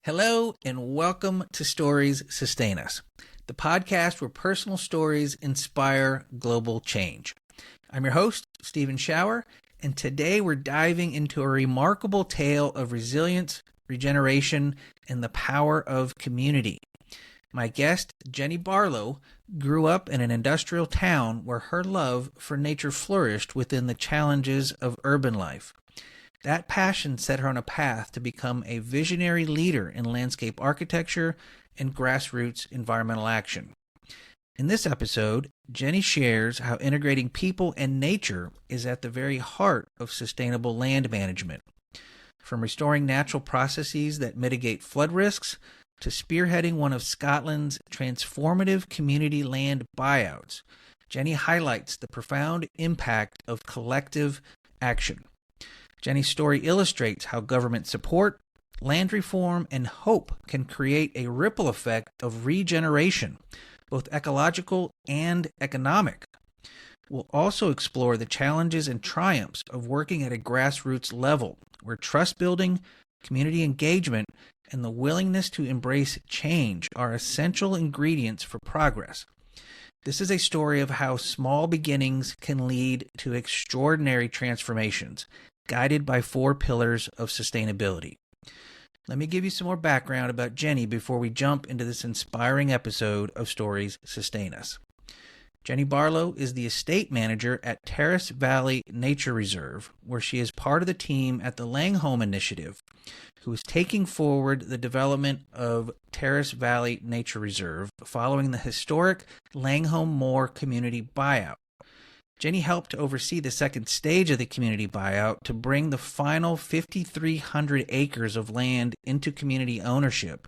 Hello and welcome to Stories Sustain Us, the podcast where personal stories inspire global change. I'm your host, Stephen Schauer, and today we're diving into a remarkable tale of resilience, regeneration, and the power of community. My guest, Jenny Barlow, grew up in an industrial town where her love for nature flourished within the challenges of urban life. That passion set her on a path to become a visionary leader in landscape architecture and grassroots environmental action. In this episode, Jenny shares how integrating people and nature is at the very heart of sustainable land management. From restoring natural processes that mitigate flood risks to spearheading one of Scotland's transformative community land buyouts, Jenny highlights the profound impact of collective action. Jenny's story illustrates how government support, land reform, and hope can create a ripple effect of regeneration, both ecological and economic. We'll also explore the challenges and triumphs of working at a grassroots level, where trust building, community engagement, and the willingness to embrace change are essential ingredients for progress. This is a story of how small beginnings can lead to extraordinary transformations, guided by 4 pillars of sustainability. Let me give you some more background about Jenny before we jump into this inspiring episode of Stories Sustain Us. Jenny Barlow is the estate manager at Tarras Valley Nature Reserve, where she is part of the team at the Langham initiative, who is taking forward the development of Tarras Valley Nature Reserve following the historic Langham Moor community buyout. Jenny helped to oversee the second stage of the community buyout to bring the final 5,300 acres of land into community ownership,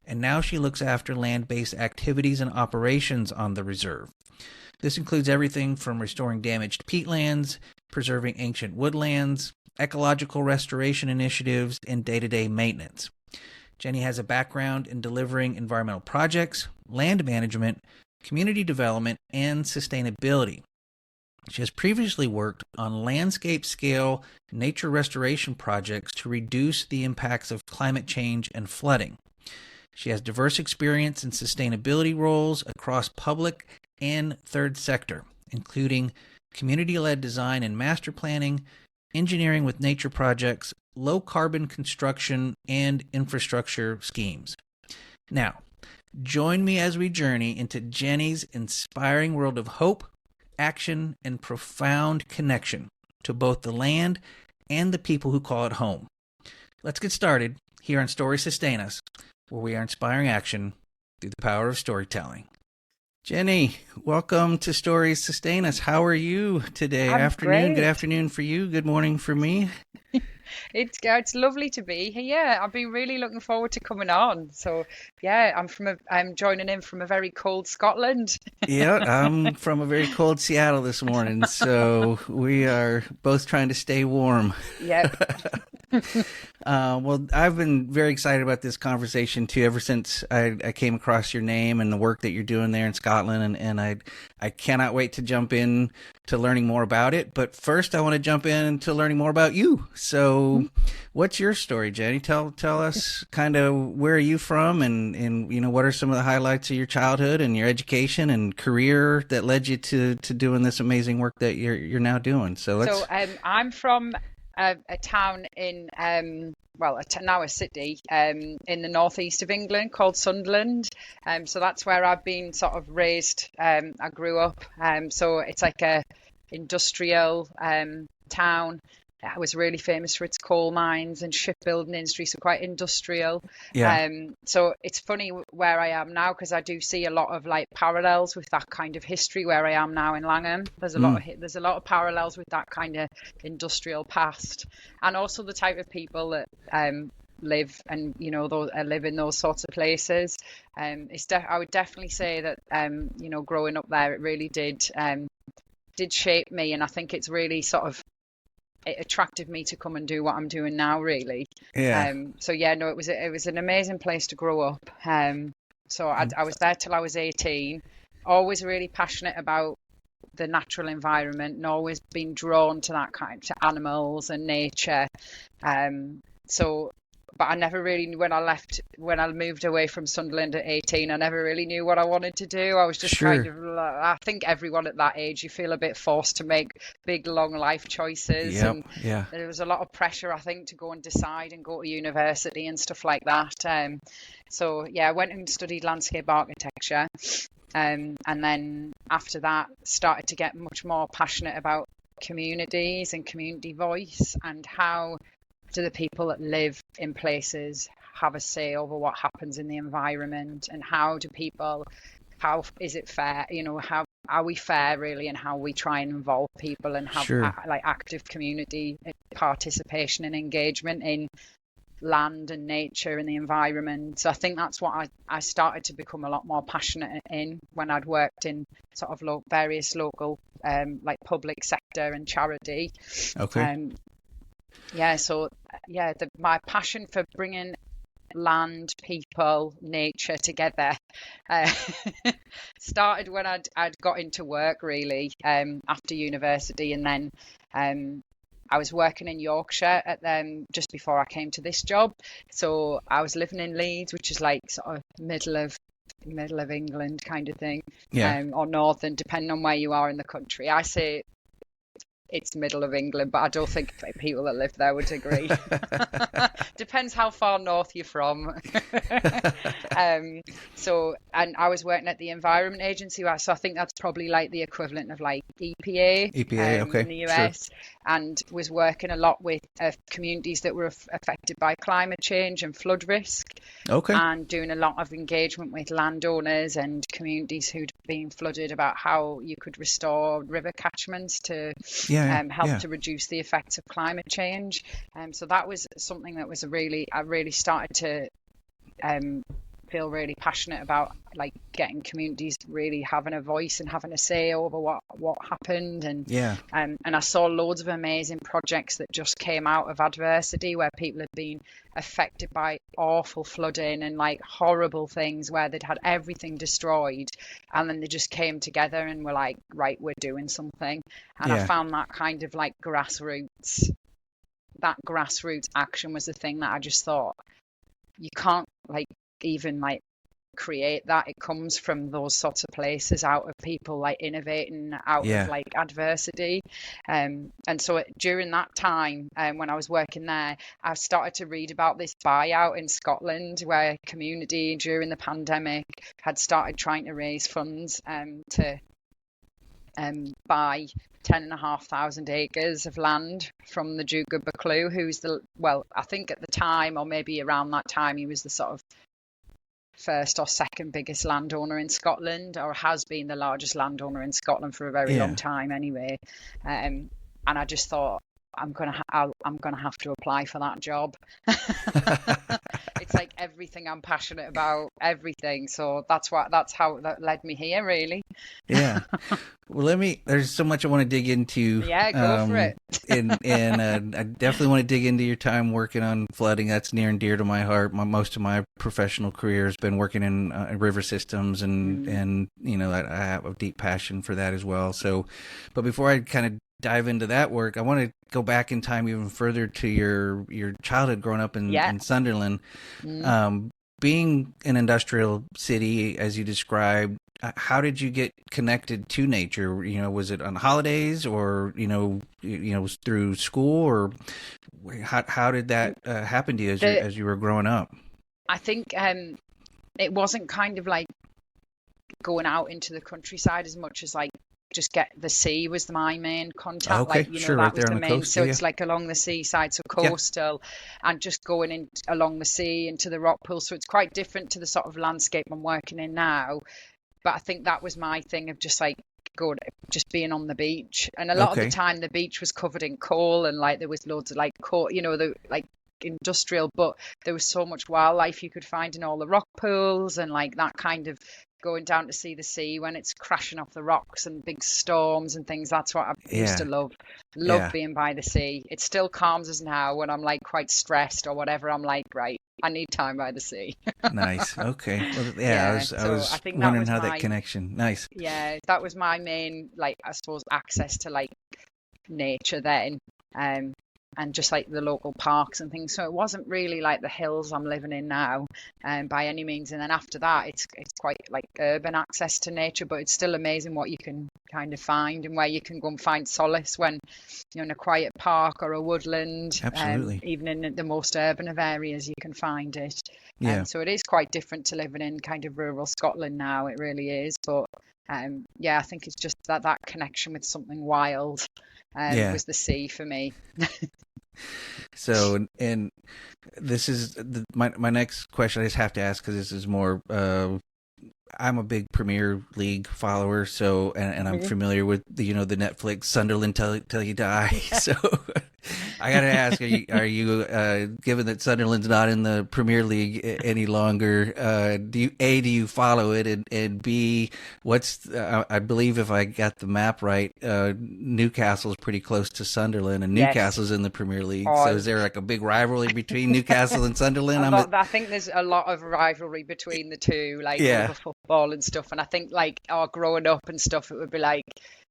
and now she looks after land-based activities and operations on the reserve. This includes everything from restoring damaged peatlands, preserving ancient woodlands, ecological restoration initiatives, and day-to-day maintenance. Jenny has a background in delivering environmental projects, land management, community development, and sustainability. She has previously worked on landscape-scale nature restoration projects to reduce the impacts of climate change and flooding. She has diverse experience in sustainability roles across public and third sector, including community-led design and master planning, engineering with nature projects, low-carbon construction, and infrastructure schemes. Now, join me as we journey into Jenny's inspiring world of hope, action, and profound connection to both the land and the people who call it home. Let's get started here on Stories Sustain Us, where we are inspiring action through the power of storytelling. Jenny, welcome to Stories Sustain Us. How are you today? I'm Afternoon. great. Good afternoon for you. Good morning for me. It's lovely to be here. Yeah, I've been really looking forward to coming on. So yeah, I'm joining in from a very cold Scotland. Yeah, I'm from a very cold Seattle this morning, so we are both trying to stay warm. Yep. Well, I've been very excited about this conversation too, ever since I came across your name and the work that you're doing there in Scotland, and I cannot wait to jump in to learning more about it. But first, I want to jump into learning more about you. So, what's your story, Jenny? Tell us kind of where are you from, and you know, what are some of the highlights of your childhood and your education and career that led you to doing this amazing work that you're now doing. So I'm from a town in now a city in the northeast of England called Sunderland. So that's where I've been sort of raised. I grew up. So it's like a industrial town. It was really famous for its coal mines and shipbuilding industry, so quite industrial. Yeah. So it's funny where I am now, because I do see a lot of like parallels with that kind of history where I am now in Langham. There's a lot of parallels with that kind of industrial past, and also the type of people that live and live in those sorts of places. I would definitely say that growing up there, it really did shape me, and I think it's really sort of it attracted me to come and do what I'm doing now, really. Yeah. It was an amazing place to grow up. I was there till I was 18. Always really passionate about the natural environment and always been drawn to that kind to animals and nature. So but I never really knew when I moved away from Sunderland at 18, I never really knew what I wanted to do. I was just kind of, I think everyone at that age, you feel a bit forced to make big, long life choices. Yep. And Yeah. there was a lot of pressure, I think, to go and decide and go to university and stuff like that. So yeah, I went and studied landscape architecture. And then after that, started to get much more passionate about communities and community voice, and how do the people that live in places have a say over what happens in the environment, and how is it fair, how are we fair really, and how we try and involve people and have like active community participation and engagement in land and nature and the environment. So I think that's what I started to become a lot more passionate in when I'd worked in sort of various local like public sector and charity. Okay. My passion for bringing land, people, nature together started when I'd got into work really after university, and then I was working in Yorkshire just before I came to this job. So I was living in Leeds, which is like sort of middle of England kind of thing, or northern, depending on where you are in the country. I say it's middle of England, but I don't think people that live there would agree. Depends how far north you're from. And I was working at the Environment Agency, so I think that's probably like the equivalent of like EPA, okay, in the US, and was working a lot with communities that were affected by climate change and flood risk. Okay. And doing a lot of engagement with landowners and communities who'd been flooded about how you could restore river catchments to help to reduce the effects of climate change. So that was something that was I really started to feel really passionate about, like getting communities really having a voice and having a say over what happened. And I saw loads of amazing projects that just came out of adversity, where people had been affected by awful flooding and like horrible things, where they'd had everything destroyed, and then they just came together and were like, right, we're doing something. And I found that kind of like grassroots action was the thing that I just thought, you can't like even like create that. It comes from those sorts of places, out of people like innovating out of like adversity. And so during that time, when I was working there, I started to read about this buyout in Scotland, where a community during the pandemic had started trying to raise funds to buy 10,500 acres of land from the Duke of Buccleuch, who's I think at the time, or maybe around that time, he was the sort of first or second biggest landowner in Scotland, or has been the largest landowner in Scotland for a very long time anyway. And I just thought, I'm gonna have to apply for that job. It's like everything I'm passionate about, everything. So that's how that led me here, really. Yeah. Well, there's so much I want to dig into. Yeah, go for it. and I definitely want to dig into your time working on flooding. That's near and dear to my heart. Most of my professional career has been working in river systems, and I have a deep passion for that as well. So, but before I kind of dive into that work, I want to go back in time even further to your childhood growing up in Sunderland. Being an industrial city, as you described, how did you get connected to nature? Was it on holidays, or was through school, or how did that happen to you as you were growing up? I think it wasn't kind of like going out into the countryside as much as like just get the sea was my main contact. Okay, that right was there on the the main. coast. So it's like along the seaside, so coastal, and just going in along the sea into the rock pool. So it's quite different to the sort of landscape I'm working in now. But I think that was my thing of just like just being on the beach. And a lot of the time the beach was covered in coal, and like there was loads of like coal, industrial, but there was so much wildlife you could find in all the rock pools, and like that kind of going down to see the sea when it's crashing off the rocks and big storms and things. That's what I used to love being by the sea. It still calms us now when I'm like quite stressed or whatever. I'm like, right, I need time by the sea. Nice. Okay. Well, I was wondering how that connection. Nice. Yeah, that was my main, like, I suppose, access to like nature then. and just like the local parks and things. So it wasn't really like the hills I'm living in now, by any means. And then after that, it's quite like urban access to nature, but it's still amazing what you can kind of find and where you can go and find solace when you're in a quiet park or a woodland. Absolutely. Even in the most urban of areas, you can find it. Yeah. So it is quite different to living in kind of rural Scotland now. It really is. But yeah, I think it's just that connection with something wild was the sea for me. So, and this is my next question. I just have to ask because this is more. I'm a big Premier League follower, so and I'm familiar with the Netflix Sunderland till you die. So I got to ask: Are you given that Sunderland's not in the Premier League any longer? Do you follow it, and B, what's I believe if I got the map right, Newcastle's pretty close to Sunderland, and Newcastle's in the Premier League. So is there like a big rivalry between Newcastle and Sunderland? I think there's a lot of rivalry between the two, like over football and stuff. And I think like growing up and stuff, it would be like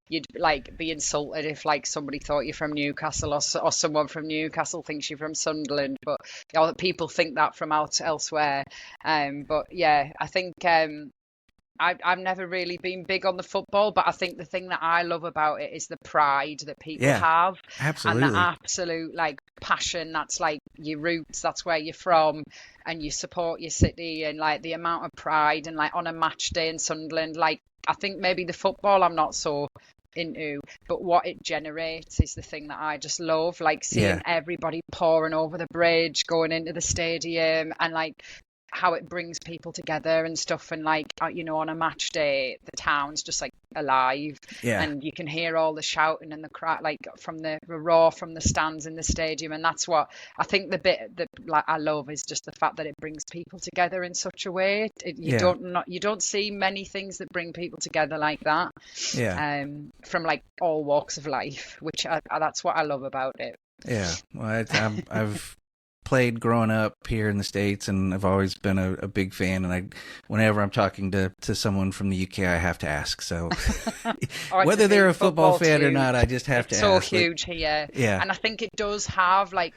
you'd like be insulted if like somebody thought you're from Newcastle or someone from Newcastle thinks you're from Sunderland, but people think that from elsewhere. But yeah, I think I've never really been big on the football, but I think the thing that I love about it is the pride that people have. Absolutely. And the absolute like passion. That's like your roots. That's where you're from, and you support your city, and like the amount of pride. And like on a match day in Sunderland, like I think maybe the football I'm not so into, but what it generates is the thing that I just love, like seeing everybody pouring over the bridge, going into the stadium, and like how it brings people together and stuff. And like on a match day, the town's just like alive, and you can hear all the shouting and the crowd, like from the roar from the stands in the stadium. And that's what I think the bit that like I love is just the fact that it brings people together in such a way. You don't see many things that bring people together like that, from like all walks of life, which that's what I love about it. Well, I've played growing up here in the States, and I've always been a big fan. And whenever I'm talking to someone from the UK, I have to ask. So whether they're a football fan or not, I just have to ask. It's so huge here. Yeah. And I think it does have like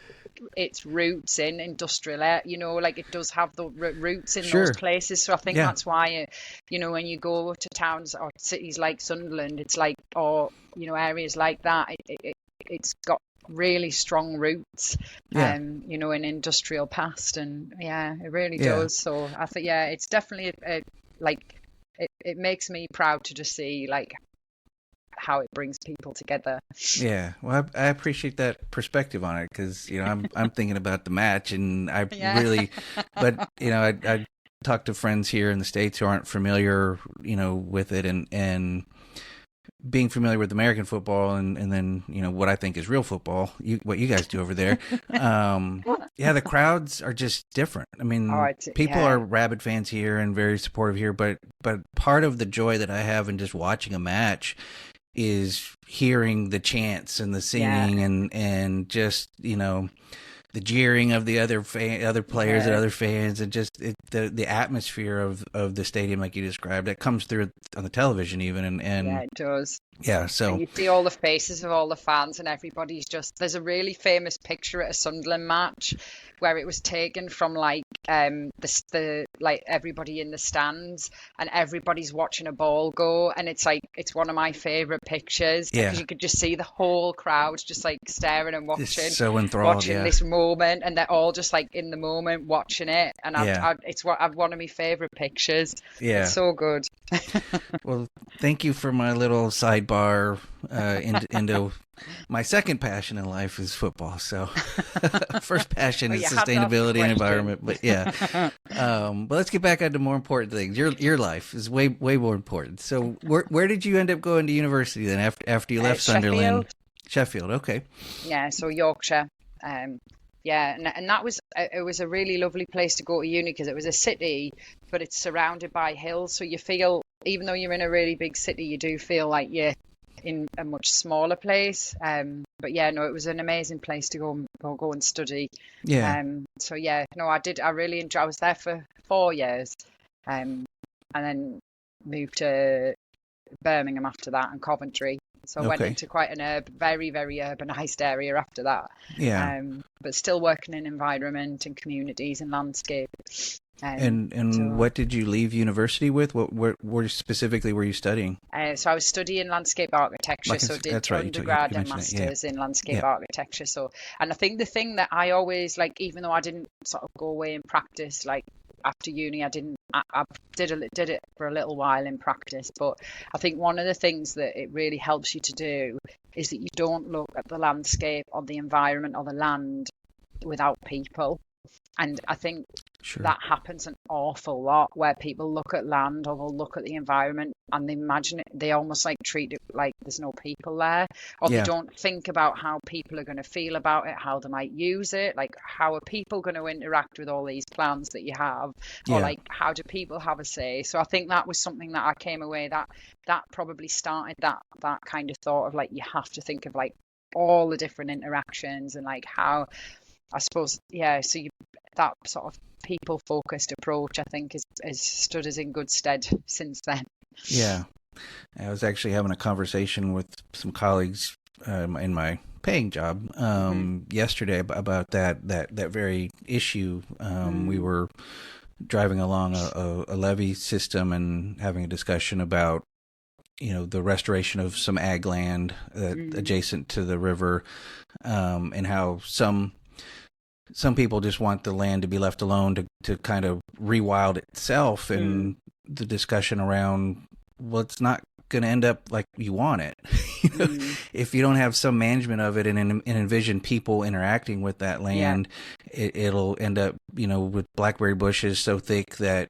its roots in industrial, like it does have the roots in those places. So I think that's why, when you go to towns or cities like Sunderland, it's like, or, areas like that, it's got really strong roots, in industrial past, and it really does. So I think it's definitely it makes me proud to just see like how it brings people together. Well, I appreciate that perspective on it, because I'm thinking about the match, and I really, but I talk to friends here in the States who aren't familiar with it, and being familiar with American football, and then what I think is real football, what you guys do over there. The crowds are just different. I mean, people are rabid fans here and very supportive here, but part of the joy that I have in just watching a match is hearing the chants and the singing and just the jeering of the other players and other fans, and just the atmosphere of the stadium, like you described, that comes through on the television even, and it does. So and you see all the faces of all the fans, and everybody's just. There's a really famous picture at a Sunderland match where it was taken from like the like everybody in the stands, and everybody's watching a ball go, and it's one of my favorite pictures, because you could just see the whole crowd just like staring and watching, so enthralled, watching this moment, and they're all just like in the moment watching it, and it's one of my favorite pictures. It's so good. Well, thank you for my little sidebar into my second passion in life is football. So first passion is sustainability and environment, but but let's get back onto more important things. Your life is way more important. So where did you end up going to university then after you left Sunderland? Sheffield. Okay. Yeah, so Yorkshire. And that was it was a really lovely place to go to uni, because it was a city, but it's surrounded by hills, so you feel, even though you're in a really big city, you do feel like you're in a much smaller place. But it was an amazing place to go and study. I really enjoyed. I was there for 4 years, and then moved to Birmingham after that, and Coventry. So I went into quite an very, very urbanized area after that. Yeah. But still working in environment and communities and landscape. And So, what did you leave university with? What specifically were you studying? So I was studying landscape architecture, so did that's right. undergrad you and masters in landscape architecture. So, and I think the thing that I always like, even though I didn't sort of go away and practice like after uni, I did it for a little while in practice. But I think one of the things that it really helps you to do is that you don't look at the landscape or the environment or the land without people. And I think that happens an awful lot, where people look at land or they'll look at the environment and they imagine it, they almost like treat it like there's no people there, or they don't think about how people are going to feel about it, how they might use it, like how are people going to interact with all these plans that you have, or like how do people have a say. So I think that was something that I came away that probably started that kind of thought of like, you have to think of like all the different interactions and like how, I suppose, so that sort of people-focused approach, I think, has stood us in good stead since then. Yeah. I was actually having a conversation with some colleagues in my paying job yesterday about that very issue. We were driving along a levee system and having a discussion about, the restoration of some ag land adjacent to the river, and how some people just want the land to be left alone to kind of rewild itself, and the discussion around, well, it's not going to end up like you want it. If you don't have some management of it and envision people interacting with that land, it'll end up, with blackberry bushes so thick that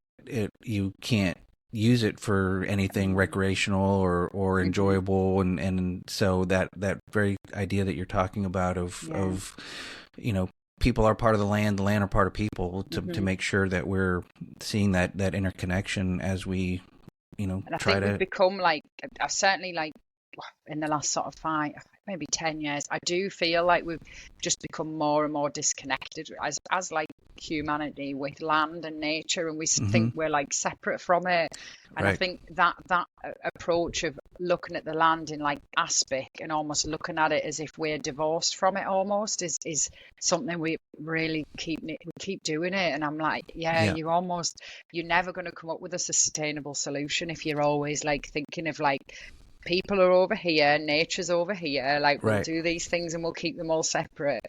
you can't use it for anything recreational or enjoyable, and so that very idea that you're talking about of people are part of the land are part of people, to make sure that we're seeing that interconnection as we, and I think we've become like, I've certainly like in the last sort of 5, maybe 10 years, I do feel like we've just become more and more disconnected as like humanity with land and nature, and we think we're like separate from it. And I think that approach of looking at the land in like aspic and almost looking at it as if we're divorced from it almost is something we really keep doing it. And I'm like, you're never going to come up with a sustainable solution if you're always like thinking of like, people are over here, nature's over here, like we'll do these things and we'll keep them all separate.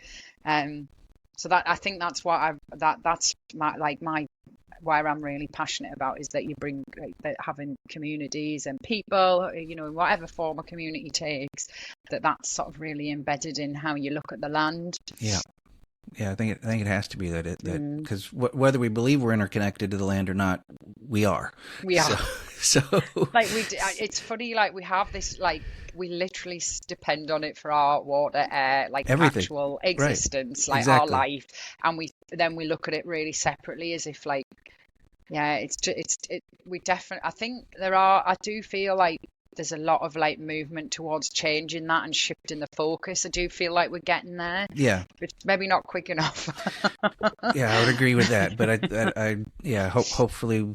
So that, I think that's what that's my where I'm really passionate about, is that you bring that having communities and people, in whatever form a community takes, that's sort of really embedded in how you look at the land. I think it has to be that because whether we believe we're interconnected to the land or not, we are. So like it's funny, like we have this, like we literally depend on it for our water, air, like everything. Actual existence, like our life, and we look at it really separately, as if like, we definitely, I think I do feel like there's a lot of like movement towards changing that and shifting the focus. I do feel like we're getting there. Yeah. But maybe not quick enough. I would agree with that. But hopefully,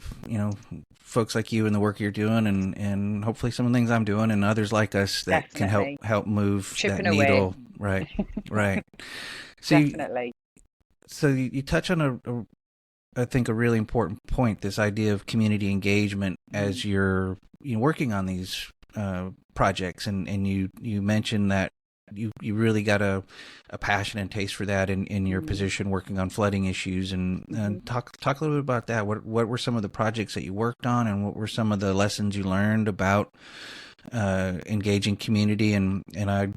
folks like you and the work you're doing, and hopefully some of the things I'm doing and others like us that can help move chipping that needle. Away. Right. So definitely. You touch on I think a really important point, this idea of community engagement as you're working on these projects, and you mentioned that you really got a passion and taste for that in your position working on flooding issues, and talk a little bit about that. What were some of the projects that you worked on, and what were some of the lessons you learned about engaging community? And I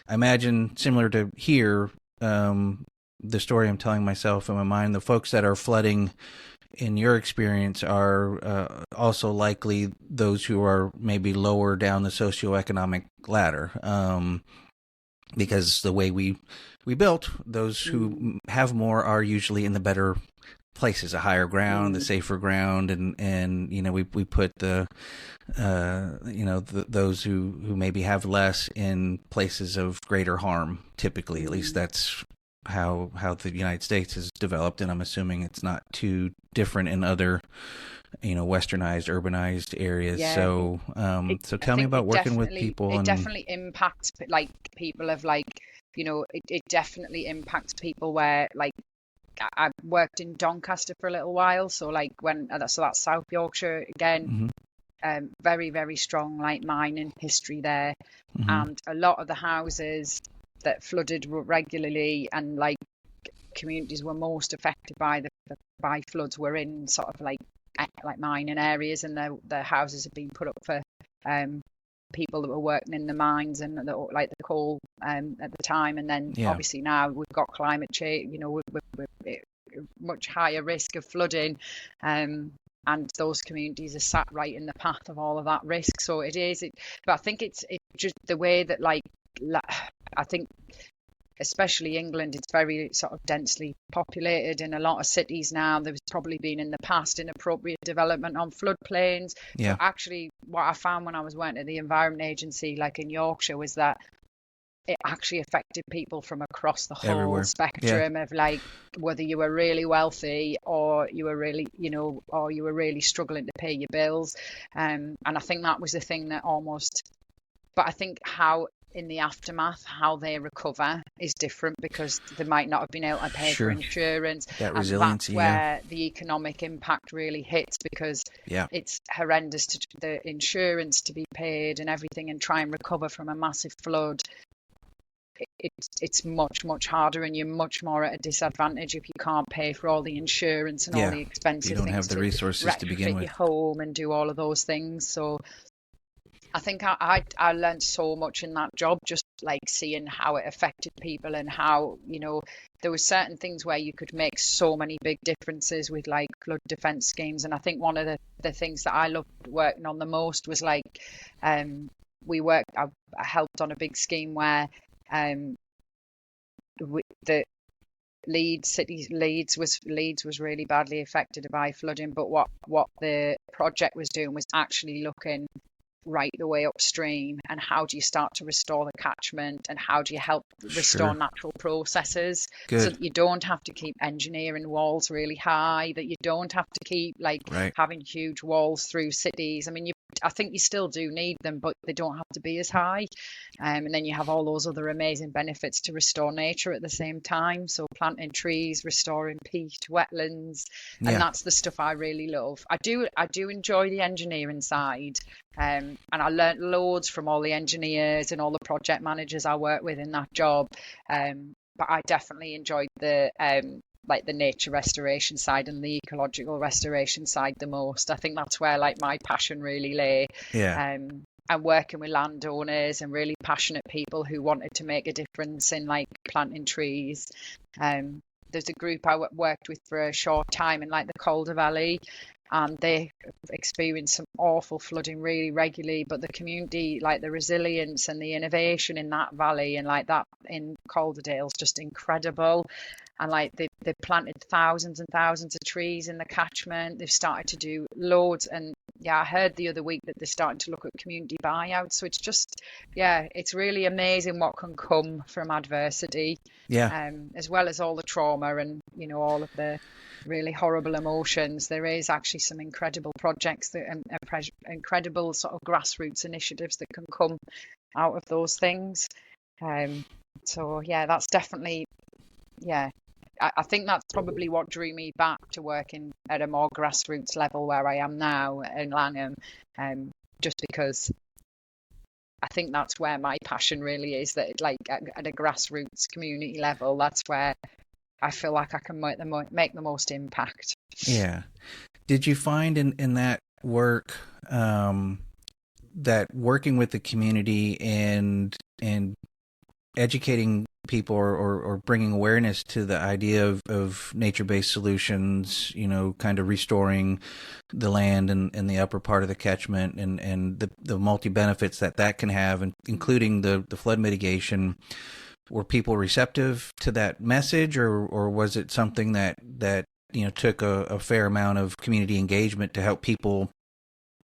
imagine, similar to here, the story I'm telling myself in my mind, the folks that are flooding in your experience are also likely those who are maybe lower down the socioeconomic ladder, because the way we built, those who have more are usually in the better places, a higher ground, the safer ground, and we put the those who maybe have less in places of greater harm. Typically, at least that's how the United States has developed, and I'm assuming it's not too different in other westernized, urbanized areas. Yeah, So, so I tell me think about working with people it and, definitely impacts like people of like, it definitely impacts people where like I worked in Doncaster for a little while, so like so that's South Yorkshire again. hmm Very, very strong like mining history there, hmm and a lot of the houses that flooded regularly and like communities were most affected by floods were in sort of like mining areas, and their houses had been put up for um, people that were working in the mines and like the coal at the time. And then yeah, obviously now we've got climate change, we're much higher risk of flooding, and those communities are sat right in the path of all of that risk. So but I think it's just the way that I think especially England, it's very sort of densely populated in a lot of cities now. There's probably been in the past inappropriate development on floodplains. yeah, But actually, what I found when I was working at the Environment Agency, like in Yorkshire, was that it actually affected people from across the whole everywhere. Yeah, spectrum of like whether you were really wealthy or you were really, struggling to pay your bills. And I think that was the thing that but I think how in the aftermath, how they recover is different because they might not have been able to pay for sure. insurance. That And resiliency, that's where the economic impact really hits, because yeah, it's horrendous to the insurance to be paid and everything, and try and recover from a massive flood. It's much, much harder, and you're much more at a disadvantage if you can't pay for all the insurance and all the you expensive don't things have the to resources to begin retrofit with. your home and do all of those things. So I think I learned so much in that job, just like seeing how it affected people and how, there were certain things where you could make so many big differences with like flood defense schemes. And I think one of the things that I loved working on the most was like, I helped on a big scheme where the Leeds was really badly affected by flooding, but what the project was doing was actually looking right the way upstream, and how do you start to restore the catchment, and how do you help restore Sure. natural processes, so Good. that you don't have to keep engineering walls really high, that you don't have to keep like Right. having huge walls through cities. I mean, I think you still do need them, but they don't have to be as high. And then you have all those other amazing benefits to restore nature at the same time. So planting trees, restoring peat, wetlands, and Yeah. that's the stuff I really love. I do enjoy the engineering side. And I learnt loads from all the engineers and all the project managers I worked with in that job. But I definitely enjoyed the like the nature restoration side and the ecological restoration side the most. I think that's where like my passion really lay. Yeah. And working with landowners and really passionate people who wanted to make a difference in like planting trees. There's a group I worked with for a short time in like the Calder Valley, and they experience some awful flooding really regularly, but the community, like the resilience and the innovation in that valley and like that in Calderdale is just incredible. And like they've planted thousands and thousands of trees in the catchment. They've started to do loads, and I heard the other week that they're starting to look at community buyouts. So it's just, it's really amazing what can come from adversity. Yeah. As well as all the trauma and all of the really horrible emotions. There is actually some incredible projects and incredible sort of grassroots initiatives that can come out of those things. So that's definitely, I think that's probably what drew me back to working at a more grassroots level where I am now in Langham, just because I think that's where my passion really is, that like at a grassroots community level, that's where I feel like I can make the most impact. Yeah. Did you find in that work that working with the community and educating people or bringing awareness to the idea of nature-based solutions, kind of restoring the land in the upper part of the catchment and the multi-benefits that can have, and including the flood mitigation, were people receptive to that message, or was it something that took a fair amount of community engagement to help people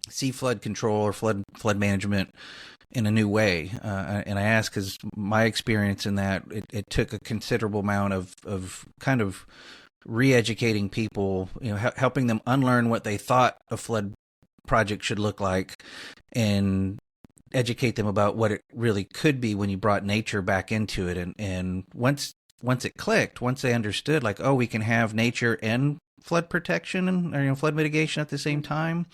see flood control or flood management in a new way? And I ask because my experience in that, it took a considerable amount of kind of re-educating people, helping them unlearn what they thought a flood project should look like, and educate them about what it really could be when you brought nature back into it. And once it clicked, once they understood, like, oh, we can have nature and flood protection and flood mitigation at the same time,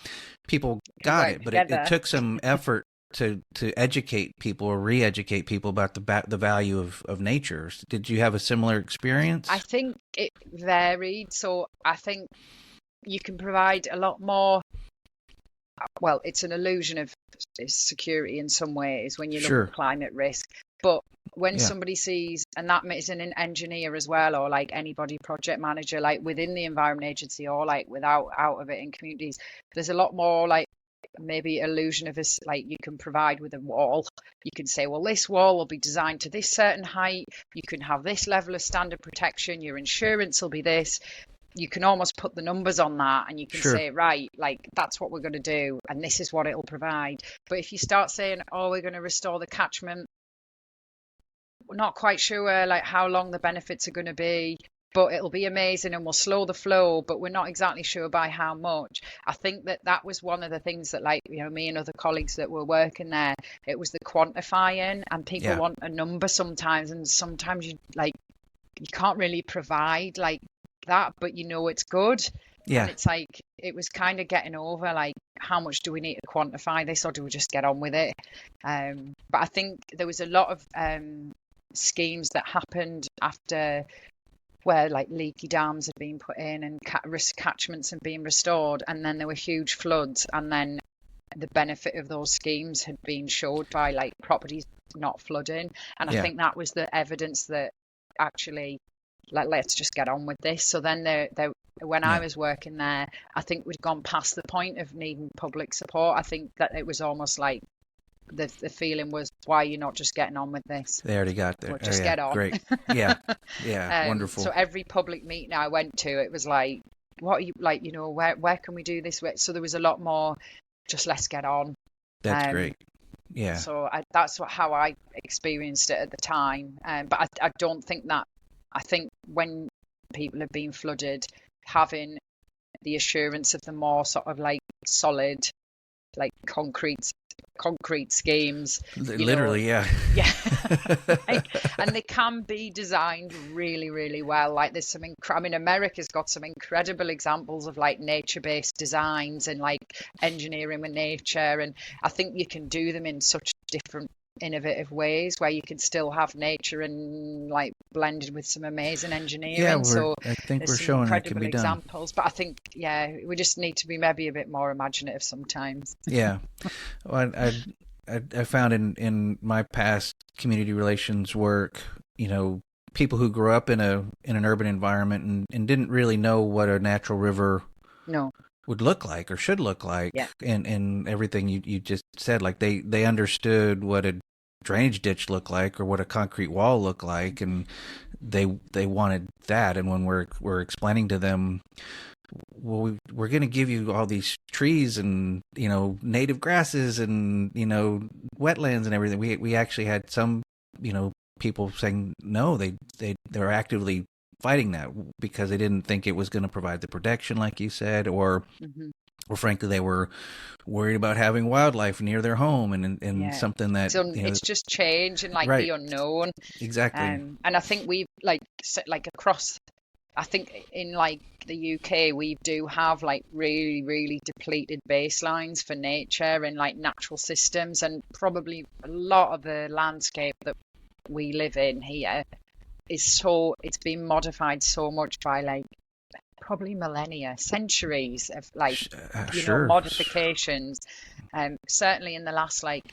people got it. But it took some effort to educate people or re-educate people about the value of nature. Did you have a similar experience? I think it varied. So I think you can provide a lot more. Well, it's an illusion of security in some ways when you look at climate risk. But when somebody sees, and that is an engineer as well, or like anybody, project manager, like within the Environment Agency or like out of it in communities, there's a lot more like maybe illusion of this, like you can provide with a wall. You can say, well, this wall will be designed to this certain height. You can have this level of standard protection. Your insurance will be this. You can almost put the numbers on that, and you can say, right, like that's what we're going to do, and this is what it'll provide. But if you start saying, oh, we're going to restore the catchment, we're not quite sure like how long the benefits are going to be, but it'll be amazing and we'll slow the flow, but we're not exactly sure by how much. I think that was one of the things that, like, me and other colleagues that were working there, it was the quantifying, and people want a number sometimes, and sometimes you can't really provide like that, but it's good. And it's like, it was kind of getting over like, how much do we need to quantify this, or do we just get on with it? But I think there was a lot of schemes that happened after, where like leaky dams had been put in and risk catchments had been restored, and then there were huge floods, and then the benefit of those schemes had been showed by like properties not flooding. And I think that was the evidence that actually, like, let's just get on with this. So then when I was working there, I think we'd gone past the point of needing public support. I think that it was almost like the feeling was, why are you not just getting on with this? They already got there. Well, just get on. Great. Yeah. Wonderful. So every public meeting I went to, it was like, what are you like, where can we do this? So there was a lot more, just let's get on. That's great. Yeah. So that's how I experienced it at the time. But I don't think that, I think when people have been flooded, having the assurance of the more sort of like solid, like concrete schemes, literally, and they can be designed really, really well. Like there's some America's got some incredible examples of like nature-based designs and like engineering with nature, and I think you can do them in such different innovative ways where you can still have nature and like blended with some amazing engineering. I think we're showing that can be done. Examples, but I think we just need to be maybe a bit more imaginative sometimes. Well, I found in my past community relations work, people who grew up in an urban environment and didn't really know what a natural river would look like or should look like, and everything you just said, like they understood what a drainage ditch looked like or what a concrete wall looked like, and they wanted that. And when we're explaining to them, well, we're going to give you all these trees and native grasses and wetlands and everything, we actually had some people saying no, they're actively fighting that because they didn't think it was going to provide the protection like you said, or frankly they were worried about having wildlife near their home and something that it's just change and like the unknown. Exactly. And I think we've like across, I think in like the UK we do have like really, really depleted baselines for nature and like natural systems, and probably a lot of the landscape that we live in here it's been modified so much by like probably millennia, centuries of like modifications. Certainly in the last like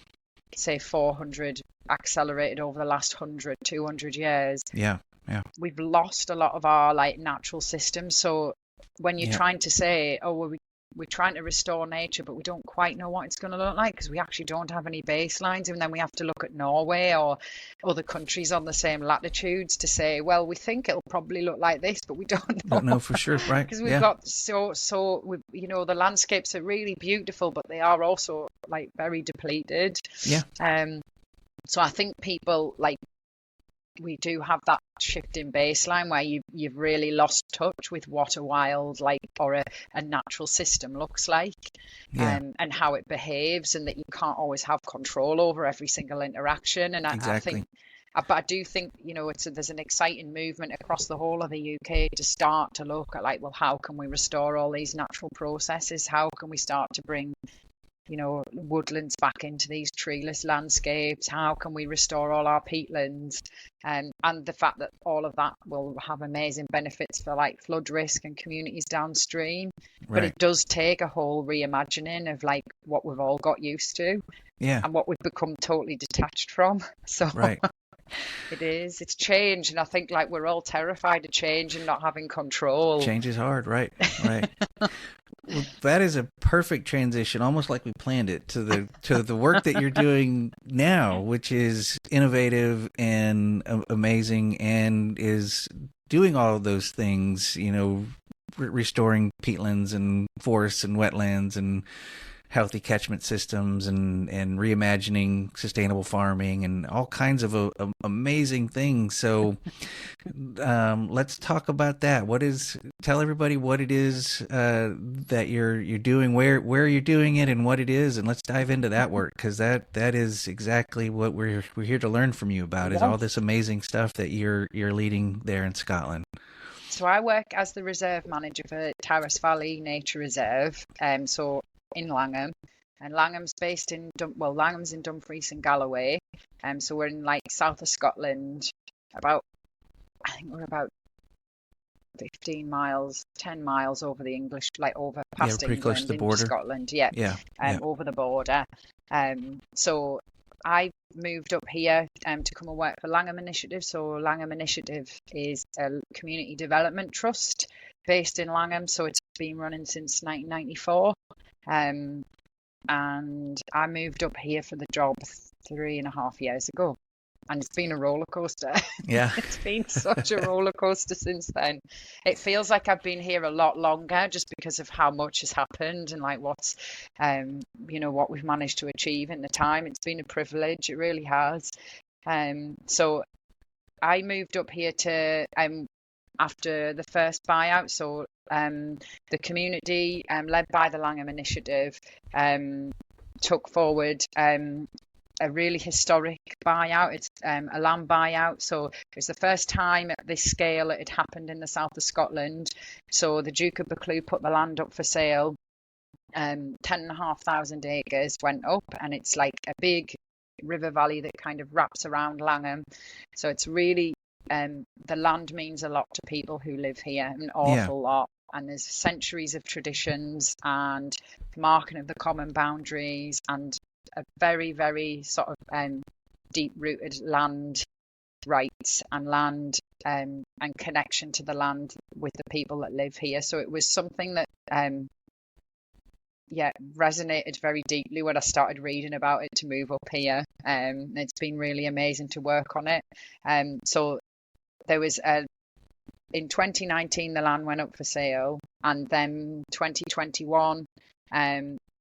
say 400, accelerated over the last 100, 200 years. We've lost a lot of our like natural systems. So when you're trying to say, oh, we're trying to restore nature, but we don't quite know what it's going to look like because we actually don't have any baselines. And then we have to look at Norway or other countries on the same latitudes to say, well, we think it'll probably look like this, but we don't know. Don't know for sure, right? Because we've got the landscapes are really beautiful, but they are also like very depleted. So I think people like we do have that shift in baseline where you've really lost touch with what a wild or a natural system looks like, and how it behaves, and that you can't always have control over every single interaction. And Exactly. but I do think, there's an exciting movement across the whole of the UK to start to look at well, how can we restore all these natural processes? How can we start to bring woodlands back into these treeless landscapes? How can we restore all our peatlands? And the fact that all of that will have amazing benefits for flood risk and communities downstream. Right. But it does take a whole reimagining of what we've all got used to, and what we've become totally detached from. So right. It's change, and I think we're all terrified of change and not having control. Change is hard, right? Well, that is a perfect transition, almost like we planned it, to the work that you're doing now, which is innovative and amazing, and is doing all of those things, restoring peatlands and forests and wetlands and healthy catchment systems, and reimagining sustainable farming and all kinds of amazing things. So let's talk about that. Tell everybody what it is that you're doing, where you're doing it, and what it is, and let's dive into that work, because that is exactly what we're here to learn from you about, is all this amazing stuff that you're leading there in Scotland. So I work as the reserve manager for Tarras Valley Nature Reserve. So in Langham, and Langham's based in Langham's in Dumfries and Galloway, so we're in south of Scotland, I think we're about 10 miles over the English, over past pretty England, close to the border. Scotland, over the border. So I moved up here to come and work for Langham Initiative. So Langham Initiative is a community development trust based in Langham, so it's been running since 1994. And I moved up here for the job 3.5 years ago, and it's been a roller coaster. Yeah. It's been such a roller coaster since then. It feels like I've been here a lot longer, just because of how much has happened and what's what we've managed to achieve in the time. It's been a privilege, it really has. So I moved up here to after the first buyout. So the community, led by the Langham Initiative, took forward a really historic buyout. It's a land buyout. So it was the first time at this scale it had happened in the south of Scotland. So the Duke of Buccleuch put the land up for sale. 10,500 acres went up, and it's a big river valley that kind of wraps around Langham. So it's really, the land means a lot to people who live here, an awful lot. And there's centuries of traditions and marking of the common boundaries, and a very, very sort of deep-rooted land rights and land and connection to the land with the people that live here. So it was something that resonated very deeply when I started reading about it to move up here. It's been really amazing to work on it. So there was in 2019 the land went up for sale, and then 2021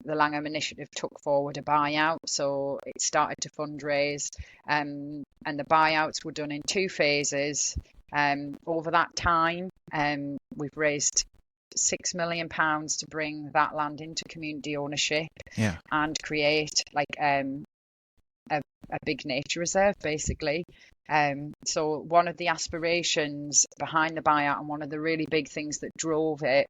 the Langham Initiative took forward a buyout. So it started to fundraise, and the buyouts were done in 2 phases. Over that time, we've raised £6 million to bring that land into community ownership, and create a big nature reserve, basically. So one of the aspirations behind the buyout, and one of the really big things that drove it,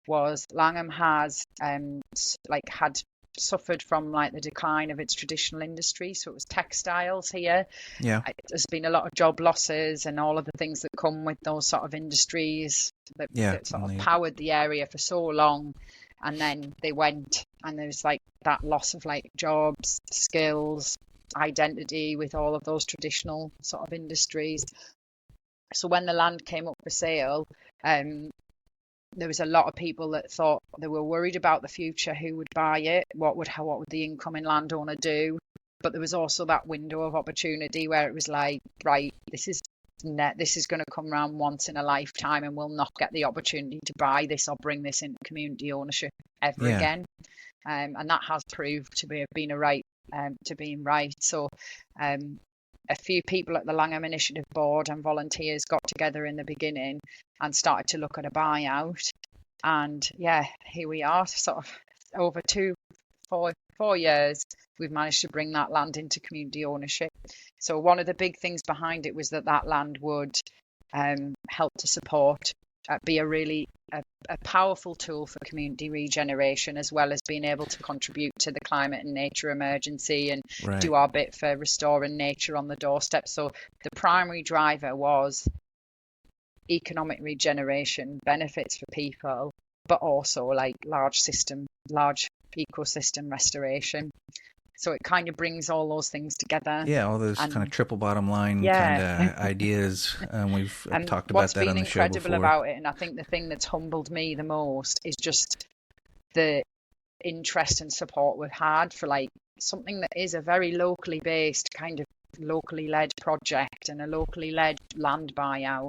was Langham has had suffered from the decline of its traditional industry. So it was textiles here. There's been a lot of job losses and all of the things that come with those sort of industries that sort of powered the area for so long, and then they went, and there was that loss of jobs, skills, identity with all of those traditional sort of industries. So when the land came up for sale, there was a lot of people that thought, they were worried about the future, who would buy it, what would the incoming landowner do. But there was also that window of opportunity where it was right, this is going to come around once in a lifetime, and we'll not get the opportunity to buy this or bring this into community ownership ever again. And that has proved to be being right. So a few people at the Langham Initiative board and volunteers got together in the beginning and started to look at a buyout. And yeah, here we are, sort of over 4 years, we've managed to bring that land into community ownership. So one of the big things behind it was that land would help to support, be a powerful tool for community regeneration, as well as being able to contribute to the climate and nature emergency and do our bit for restoring nature on the doorstep. So the primary driver was economic regeneration, benefits for people, but also like large ecosystem restoration. So it kind of brings all those things together. Yeah, all those kind of triple bottom line kind of ideas. We've talked about that on the show before. What's been incredible about it, and I think the thing that's humbled me the most, is just the interest and support we've had for like something that is a very locally based, kind of locally led project and a locally led land buyout.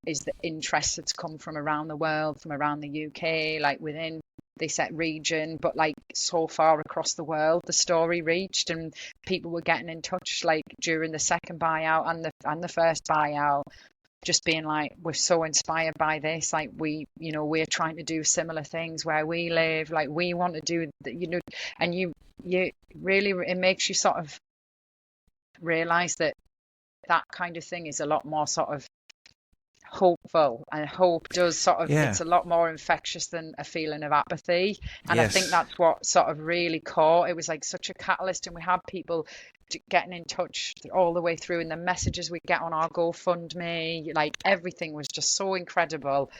Is the interest that's come from around the world, from around the UK, like within they set region, but like so far across the world the story reached, and people were getting in touch like during the second buyout and the first buyout, just being like, we're so inspired by this, like we're trying to do similar things where we live, like we want to do and you really, it makes you sort of realize that kind of thing is a lot more sort of hopeful, and hope does sort of it's a lot more infectious than a feeling of apathy, and I think that's what sort of really caught. It was like such a catalyst, and we had people getting in touch all the way through, and the messages we get on our GoFundMe, like everything was just so incredible.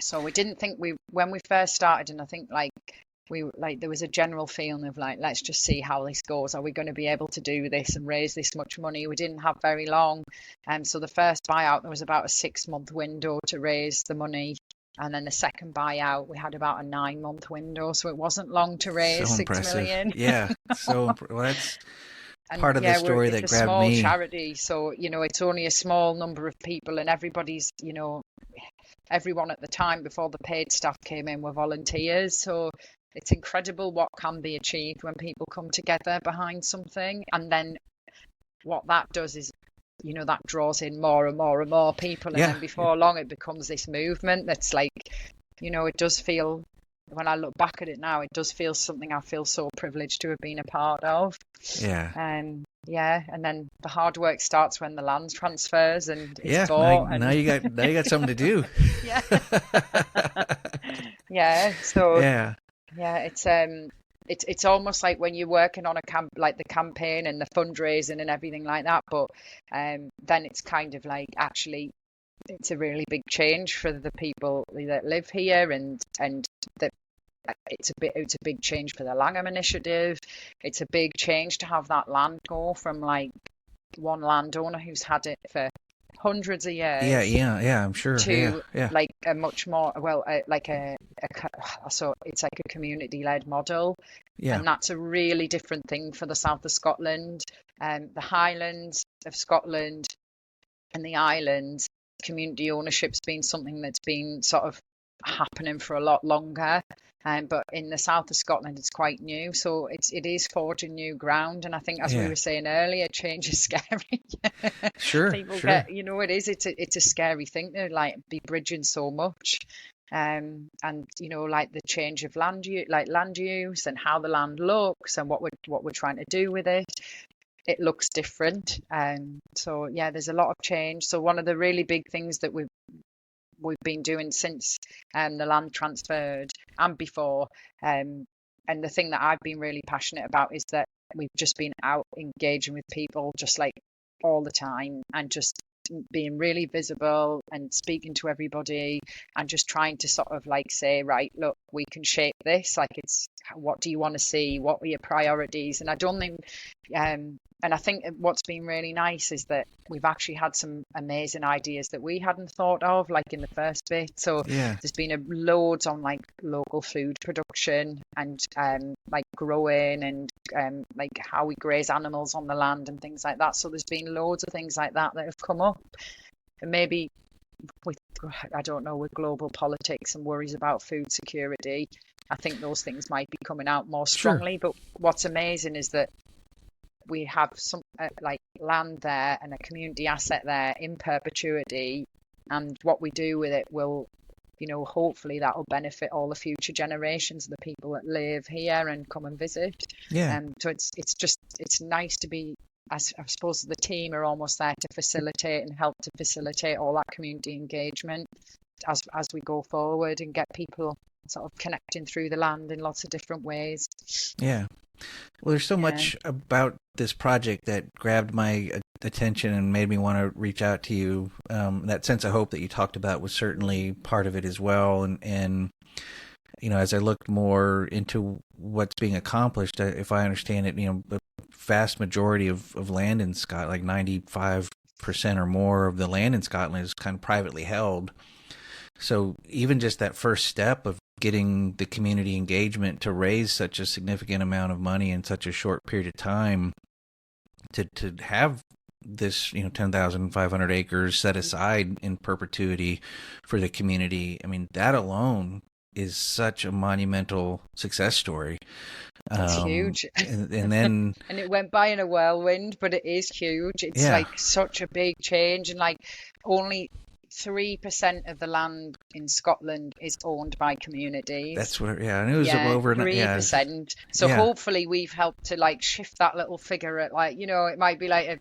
So we didn't think when we first started, and I think there was a general feeling of like, let's just see how this goes. Are we going to be able to do this and raise this much money? We didn't have very long. So the first buyout, there was about a 6-month window to raise the money. And then the second buyout, we had about a 9-month window. So it wasn't long to raise so 6 million. Yeah. So that's part of the story that grabbed me. It's a small charity. So, it's only a small number of people, and everybody's, everyone at the time before the paid staff came in were volunteers. So it's incredible what can be achieved when people come together behind something. And then what that does is, that draws in more and more and more people. And then before long, it becomes this movement that's like, it does feel, when I look back at it now, it does feel something I feel so privileged to have been a part of. Yeah. And then the hard work starts when the land transfers and it's bought. Now you got something to do. So it's almost like when you're working on like the campaign and the fundraising and everything like that, but then it's kind of like, actually it's a really big change for the people that live here, and that it's a big change for the Langham Initiative. It's a big change to have that land go from like one landowner who's had it for hundreds of years. I'm sure. To like a much more so it's like a community-led model. And that's a really different thing for the south of Scotland, the Highlands of Scotland and the islands. Community ownership's been something that's been sort of happening for a lot longer, but in the south of Scotland it's quite new, so it is forging new ground. And I think, as we were saying earlier, change is scary. People get, it's a scary thing to like be bridging so much, and like the change of land use and how the land looks and what we're trying to do with it. It looks different, so there's a lot of change. So one of the really big things that we've been doing since the land transferred and before, and the thing that I've been really passionate about, is that we've just been out engaging with people just like all the time, and just being really visible and speaking to everybody, and just trying to sort of like say, right, look, we can shape this. Like, it's, what do you want to see? What were your priorities? And I don't think, and I think what's been really nice is that we've actually had some amazing ideas that we hadn't thought of, like in the first bit. So there's been loads on like local food production and like growing and like how we graze animals on the land and things like that. So there's been loads of things like that have come up. And maybe with global politics and worries about food security, I think those things might be coming out more strongly. But what's amazing is that we have some like land there and a community asset there in perpetuity, and what we do with it will, hopefully that'll benefit all the future generations of the people that live here and come and visit. Yeah. So it's nice to be, I suppose the team are almost there to facilitate and help to facilitate all that community engagement as we go forward and get people sort of connecting through the land in lots of different ways. Yeah. Well, there's so much about this project that grabbed my attention and made me want to reach out to you. That sense of hope that you talked about was certainly part of it as well. And as I looked more into what's being accomplished, if I understand it, the vast majority of land in Scotland, like 95% or more of the land in Scotland is kind of privately held. So even just that first step of getting the community engagement to raise such a significant amount of money in such a short period of time to have this 10,500 acres set aside in perpetuity for the community, I mean, that alone is such a monumental success story. It's huge. And then and it went by in a whirlwind, but it is huge. It's like such a big change, and like only 3% of the land in Scotland is owned by communities. That's what, and it was over 3%. So hopefully we've helped to like shift that little figure at like, it might be like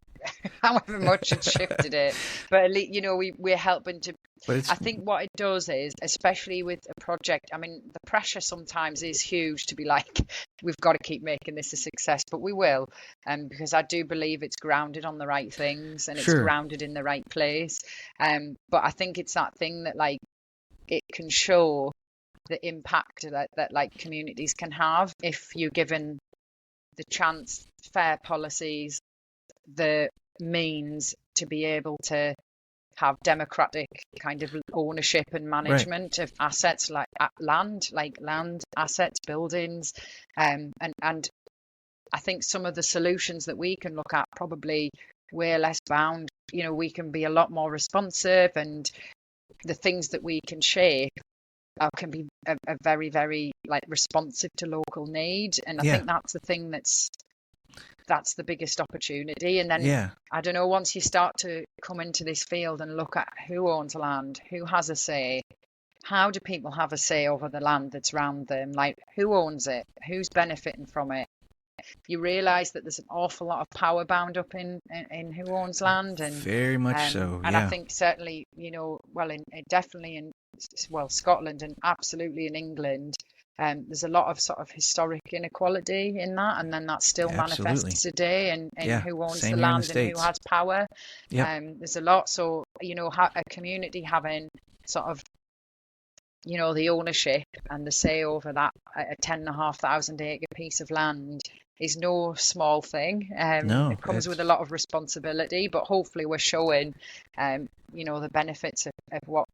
however much it's shifted it, but at least, we're helping to. I think what it does is, especially with a project, I mean, the pressure sometimes is huge to be like, we've got to keep making this a success, but we will, because I do believe it's grounded on the right things and it's grounded in the right place. But I think it's that thing that like it can show the impact that like communities can have if you're given the chance, fair policies, the means to be able to have democratic kind of ownership and management of assets like land assets, buildings, and I think some of the solutions that we can look at, probably we're less bound, we can be a lot more responsive, and the things that we can shape can be a very, very like responsive to local need, and I think that's the thing that's the biggest opportunity. And then I don't know, once you start to come into this field and look at who owns land, who has a say, how do people have a say over the land that's around them, like who owns it, who's benefiting from it, you realize that there's an awful lot of power bound up in who owns land, and very much so. And I think certainly, definitely in Scotland and absolutely in England, there's a lot of sort of historic inequality in that, and then that still manifests today in who owns the land and who has power. There's a lot. So a community having sort of the ownership and the say over that a 10,500 acre piece of land is no small thing. It comes with a lot of responsibility, but hopefully we're showing the benefits of what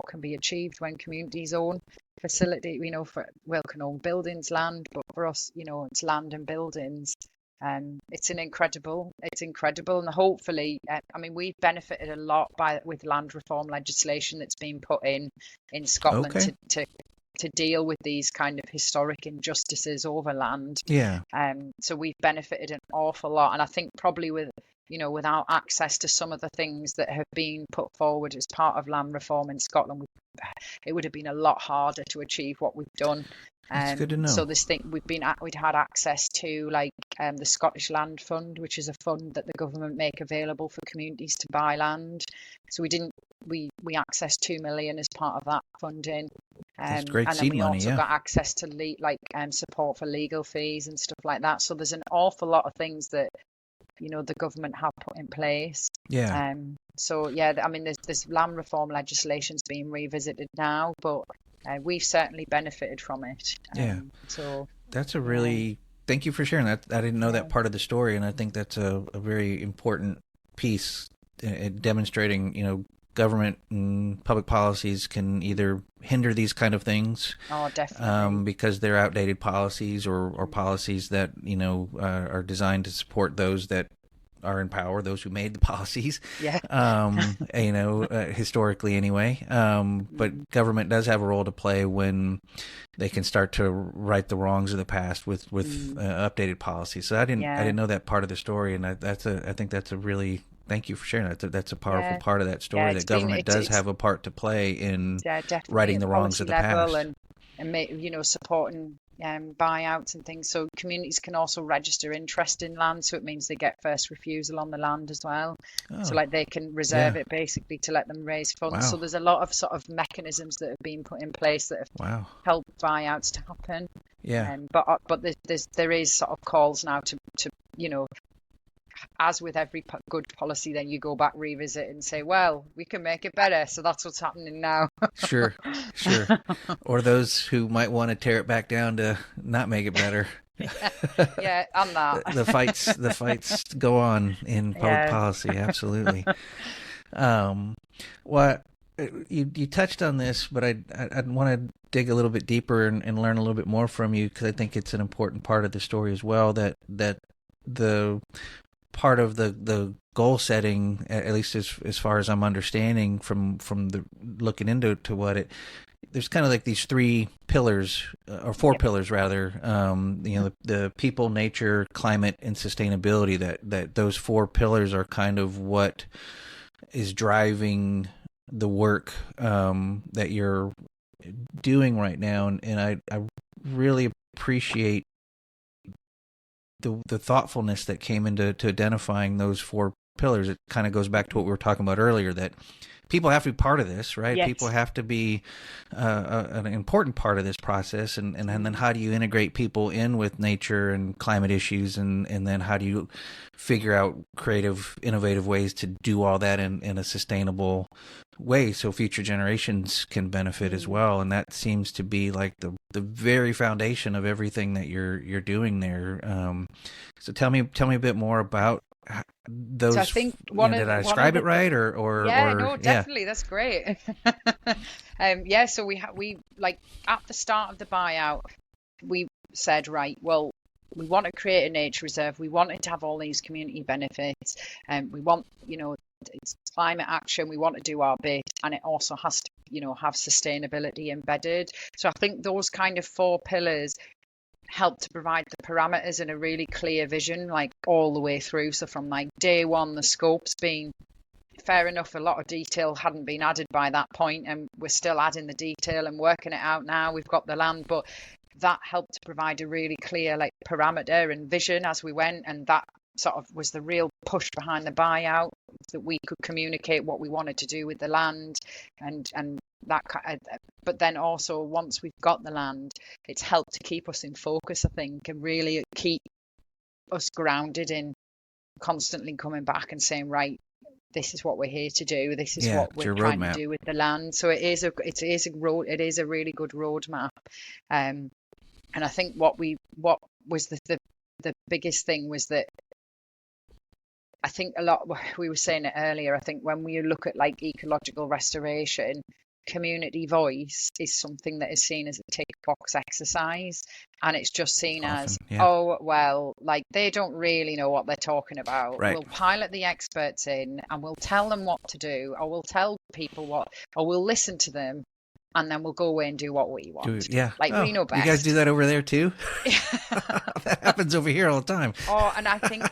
can be achieved when communities own facility, can own buildings, land, but for us, it's land and buildings. It's incredible, and hopefully, we've benefited a lot with land reform legislation that's been put in Scotland to deal with these kind of historic injustices over land. So we've benefited an awful lot, and I think probably without access to some of the things that have been put forward as part of land reform in Scotland, it would have been a lot harder to achieve what we've done. That's good to know. So this thing we'd had access to, like the Scottish Land Fund, which is a fund that the government make available for communities to buy land. So we accessed 2 million as part of that funding. That's great and seed then we money, also got access to support for legal fees and stuff like that. So there's an awful lot of things that the government have put in place. There's land reform legislation's being revisited now, but we've certainly benefited from it. So that's a really thank you for sharing that. I didn't know that part of the story, and I think that's a very important piece in demonstrating government and public policies can either hinder these kind of things, definitely, because they're outdated policies or policies that are designed to support those that are in power, those who made the policies, Yeah. Historically anyway. But government does have a role to play when they can start to right the wrongs of the past with updated policies. So I didn't know that part of the story, and I think that's a really, thank you for sharing that. That's a powerful part of that story, that government does have a part to play in righting the wrongs of the past. And supporting buyouts and things. So communities can also register interest in land, so it means they get first refusal on the land as well. So like they can reserve it basically to let them raise funds. So there's a lot of sort of mechanisms that have been put in place that have helped buyouts to happen. But there is sort of calls now to as with every good policy, then you go back, revisit and say, well, we can make it better. So that's what's happening now. Sure. Or those who might want to tear it back down to not make it better. Yeah, and that. The fights go on in public policy. Absolutely. Well, you touched on this, but I want to dig a little bit deeper and learn a little bit more from you, because I think it's an important part of the story as well, that the part of the goal setting, at least as far as I'm understanding from the looking into there's kind of like these three pillars, or four pillars rather, the people, nature, climate, and sustainability, that those four pillars are kind of what is driving the work that you're doing right now. And I really appreciate the thoughtfulness that came into identifying those four pillars. It kind of goes back to what we were talking about earlier, that people have to be part of this, right? Yes. People have to be an important part of this process, and then how do you integrate people in with nature and climate issues, and then how do you figure out creative, innovative ways to do all that in a sustainable way so future generations can benefit as well. And that seems to be like the very foundation of everything that you're doing there. So tell me a bit more about those. So I think did I describe it right, or no, definitely. That's great. So we like at the start of the buyout, we said, right, well, we want to create a nature reserve. We want it to have all these community benefits, and we want, it's climate action. We want to do our bit, and it also has to, have sustainability embedded. So I think those kind of four pillars help to provide the parameters and a really clear vision, like all the way through. So from like day one, the scope's been fair enough. A lot of detail hadn't been added by that point, and we're still adding the detail and working it out now. We've got the land, but that helped to provide a really clear like parameter and vision as we went, and that sort of was the real push behind the buyout, that we could communicate what we wanted to do with the land, and that but then also once we've got the land, it's helped to keep us in focus, I think, and really keep us grounded in constantly coming back and saying, right, this is what we're here to do, this is what we're trying to do with the land. So it is a really good roadmap. And I think what was the biggest thing was that I think we were saying it earlier, I think when we look at like ecological restoration, community voice is something that is seen as a tick box exercise, and it's just seen as like they don't really know what they're talking about. Right. We'll pilot the experts in and we'll tell them what to do, or we'll tell people or we'll listen to them, and then we'll go away and do what we want. We know best. You guys do that over there too? That happens over here all the time. And I think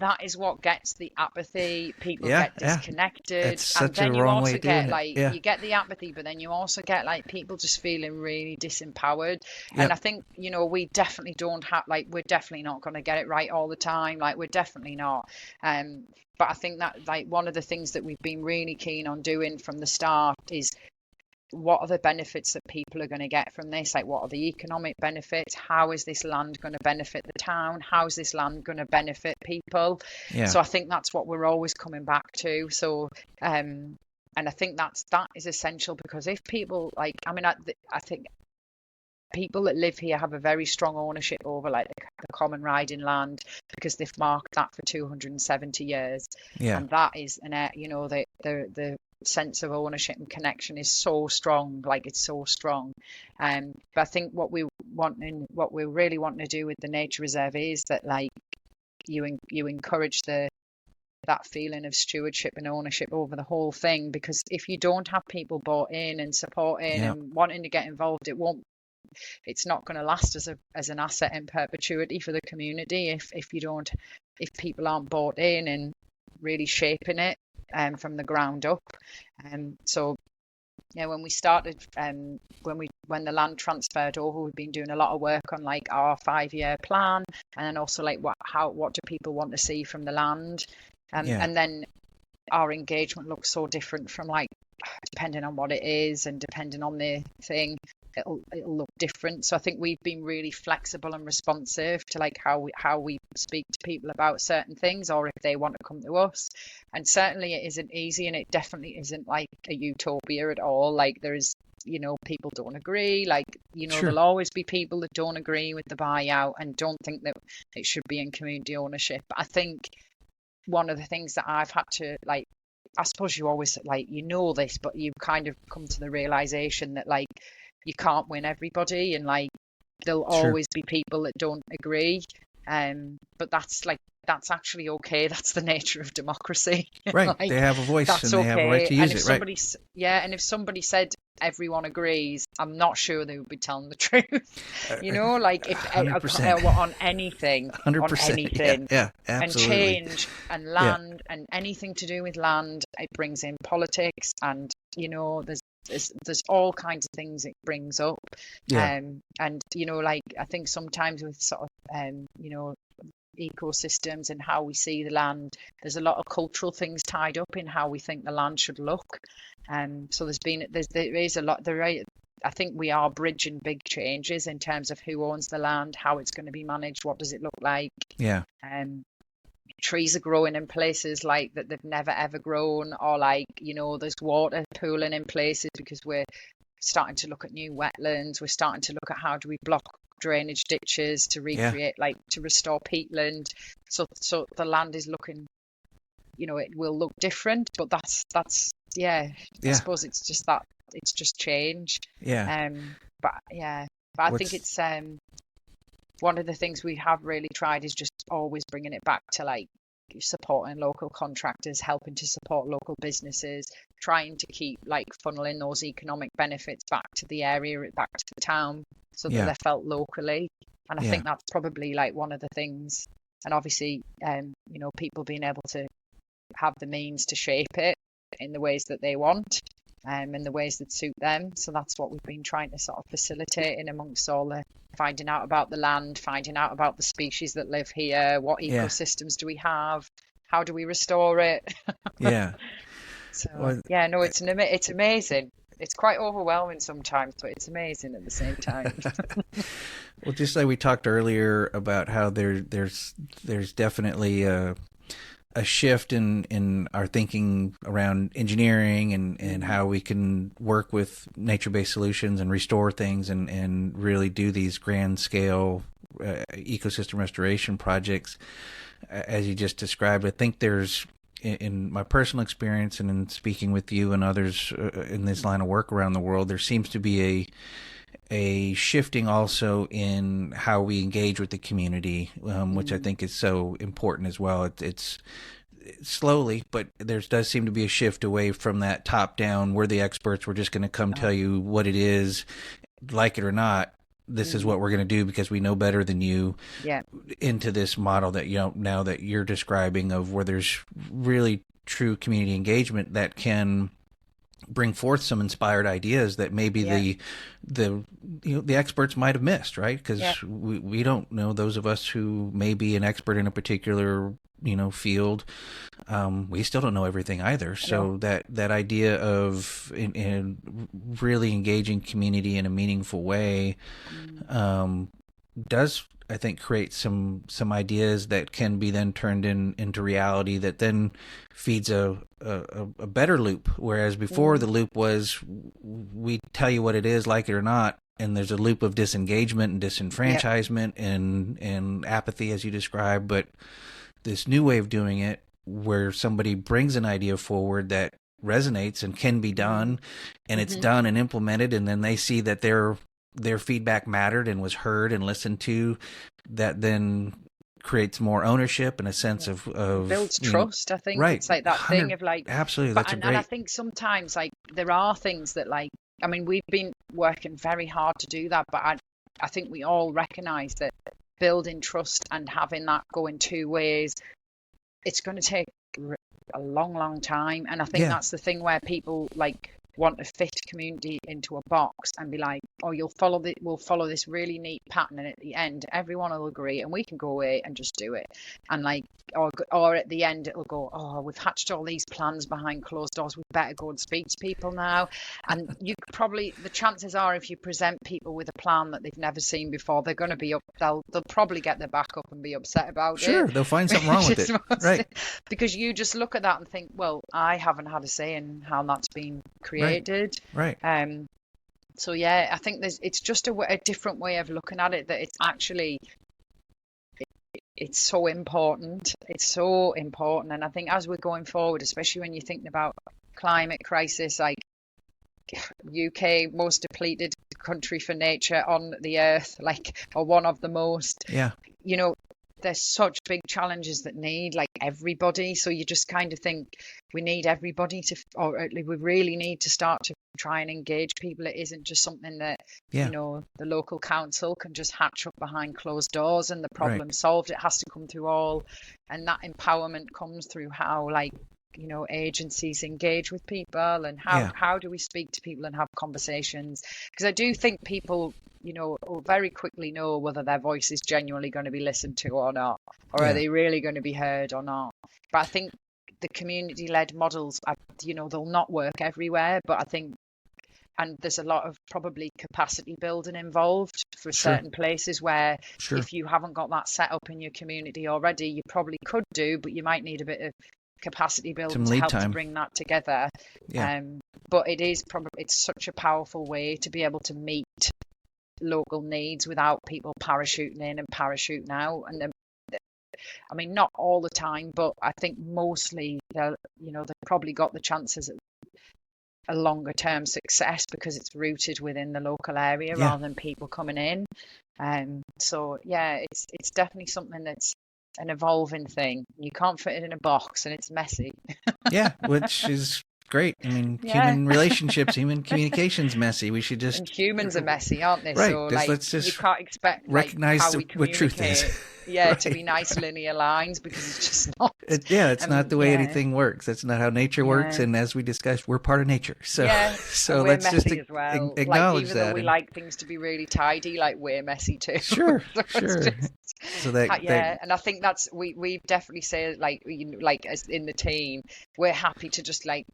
that is what gets the apathy. People get disconnected. It's such a wrong way of doing it. You get the apathy, but then you also get like people just feeling really disempowered. And I think, we definitely don't have, like, we're definitely not going to get it right all the time. Like, we're definitely not. But I think that, like, one of the things that we've been really keen on doing from the start is, what are the benefits that people are going to get from this? Like, what are the economic benefits? How is this land going to benefit the town? How is this land going to benefit people? So I think that's what we're always coming back to. So, and I think that is essential, because if people I think people that live here have a very strong ownership over like the common riding land, because they've marked that for 270 years. And that is the sense of ownership and connection is so strong, like it's so strong. But I think what we're really wanting to do with the nature reserve is that, like, you encourage the that feeling of stewardship and ownership over the whole thing. Because if you don't have people bought in and supporting and wanting to get involved, it's not going to last as an asset in perpetuity for the community if people aren't bought in and really shaping it from the ground up. So yeah, when we started, when the land transferred over, we've been doing a lot of work on like our 5-year plan, and then also like what do people want to see from the land, and then our engagement looks so different from like depending on what it is and depending on the thing, it'll look different. So I think we've been really flexible and responsive to like how we speak to people about certain things, or if they want to come to us. And certainly it isn't easy, and it definitely isn't like a utopia at all. Like there's, people don't agree. Like, Sure. There'll always be people that don't agree with the buyout and don't think that it should be in community ownership. But I think one of the things that I've had to like, I suppose you always like, this, but you kind of come to the realization that like you can't win everybody, and like there'll always be people that don't agree. But that's actually okay. That's the nature of democracy. Right. Like, they have a voice and they have a right to use it, right? Yeah, and if somebody said everyone agrees, I'm not sure they would be telling the truth. Like if 100%. on anything, 100%. on anything, yeah, and absolutely. change and land and anything to do with land, it brings in politics, and there's all kinds of things it brings up. And like I think sometimes with sort of ecosystems and how we see the land, there's a lot of cultural things tied up in how we think the land should look. So there is a lot. I think we are bridging big changes in terms of who owns the land, how it's going to be managed, what does it look like. Yeah. Trees are growing in places like that they've never ever grown, or like there's water pooling in places because we're starting to look at new wetlands. We're starting to look at how do we block drainage ditches to recreate, like to restore peatland. So the land is looking, it will look different, but that's I suppose it's just change. But I think it's one of the things we have really tried is just always bringing it back to like supporting local contractors, helping to support local businesses, trying to keep like funneling those economic benefits back to the area, back to the town, so that they're felt locally. And I think that's probably like one of the things. And obviously, people being able to have the means to shape it in the ways that they want, in the ways that suit them. So that's what we've been trying to sort of facilitate in amongst all the finding out about the land, finding out about the species that live here, what ecosystems do we have, how do we restore it. It's amazing. It's quite overwhelming sometimes, but it's amazing at the same time. Well, just like we talked earlier about how there's definitely a shift in our thinking around engineering and how we can work with nature-based solutions and restore things and really do these grand scale ecosystem restoration projects, as you just described. I think there's, in my personal experience and in speaking with you and others in this line of work around the world, there seems to be a shifting also in how we engage with the community, which I think is so important as well. It's slowly, but there does seem to be a shift away from that top down. We're the experts. We're just going to come tell you what it is, like it or not. This is what we're going to do because we know better than you. Into this model that now that you're describing, of where there's really true community engagement that can bring forth some inspired ideas that maybe the experts might have missed, right? Because we don't know, those of us who may be an expert in a particular field, we still don't know everything either. So that idea of in really engaging community in a meaningful way does, I think, create some ideas that can be then turned into reality, that then feeds a better loop. Whereas before the loop was, we tell you what it is, like it or not, and there's a loop of disengagement and disenfranchisement and apathy, as you described. But this new way of doing it, where somebody brings an idea forward that resonates and can be done, and it's done and implemented, and then they see that their feedback mattered and was heard and listened to, that then creates more ownership and a sense of builds trust. I think right. It's like that thing of like, absolutely. And I think sometimes like there are things that like, I mean, we've been working very hard to do that, but I think we all recognise that building trust and having that go in two ways, it's going to take a long time. And I think that's the thing where people like want to fit community into a box and be like, oh, we'll follow this really neat pattern, and at the end everyone will agree and we can go away and just do it. And like, or at the end it'll go, oh, we've hatched all these plans behind closed doors, we better go and speak to people now. And you probably, the chances are, if you present people with a plan that they've never seen before, they're going to be they'll probably get their back up and be upset about it. Sure, they'll find something wrong with it, right? Because you just look at that and think, well, I haven't had a say in how that's been created. Right. So yeah, I think it's just a different way of looking at it, that it's actually it's so important. It's so important. And I think as we're going forward, especially when you're thinking about climate crisis, like UK, most depleted country for nature on the earth, like, or one of the most, you know, there's such big challenges that need like everybody. So you just kind of think we need everybody to, or we really need to start to try and engage people. It isn't just something that, you know, the local council can just hatch up behind closed doors and the problem solved. It has to come through all, and that empowerment comes through how, like, you know, agencies engage with people, and how do we speak to people and have conversations? Because I do think people, you know, will very quickly know whether their voice is genuinely going to be listened to or not, or are they really going to be heard or not. But I think the community-led models, you know, they'll not work everywhere, but I think, and there's a lot of probably capacity building involved for certain places where if you haven't got that set up in your community already, you probably could do, but you might need a bit of capacity building to help to bring that together. But it's such a powerful way to be able to meet local needs without people parachuting in and parachuting out. And I mean, not all the time, but I think mostly they've probably got the chances of a longer term success because it's rooted within the local area rather than people coming in. So yeah, it's definitely something that's an evolving thing. You can't fit it in a box, and it's messy. Which is great. I mean, human relationships, human communication's messy. We should just... And humans are messy, aren't they? Right. So let's just you can't expect recognize how we what truth is. To be nice linear lines, because it's just not. It's not the way anything works. That's not how nature works. And as we discussed, we're part of nature. So, so let's just as well. acknowledge even that. Though we like things to be really tidy, like we're messy too. Sure. So that and I think that's we definitely say, like, as in the team, we're happy to just, like,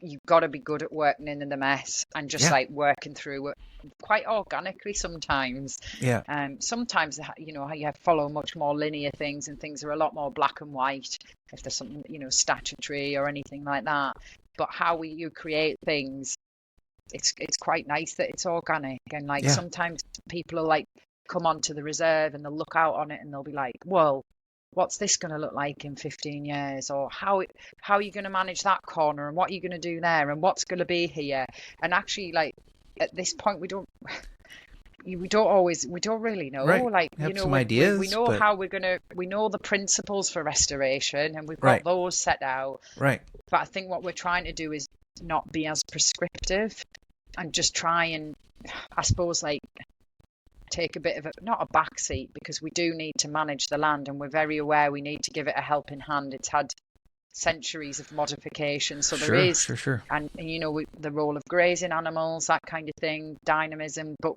you've got to be good at working in the mess and just like working through it quite organically sometimes. Sometimes, you know, you follow much more linear things, and things are a lot more black and white if there's something, you know, statutory or anything like that. But how you create things, it's quite nice that it's organic. And like sometimes people are like, come onto the reserve and they'll look out on it and they'll be like, well, what's this going to look like in 15 years? Or how are you going to manage that corner, and what are you going to do there, and what's going to be here? And actually, like, at this point, we don't really know. Like, you know, some ideas, we know how we know the principles for restoration, and we've got those set out. But I think what we're trying to do is not be as prescriptive, and just try and, I suppose, like, take a bit of not a backseat, because we do need to manage the land, and we're very aware we need to give it a helping hand. It's had centuries of modification, so there is and you know, the role of grazing animals, that kind of thing, dynamism. But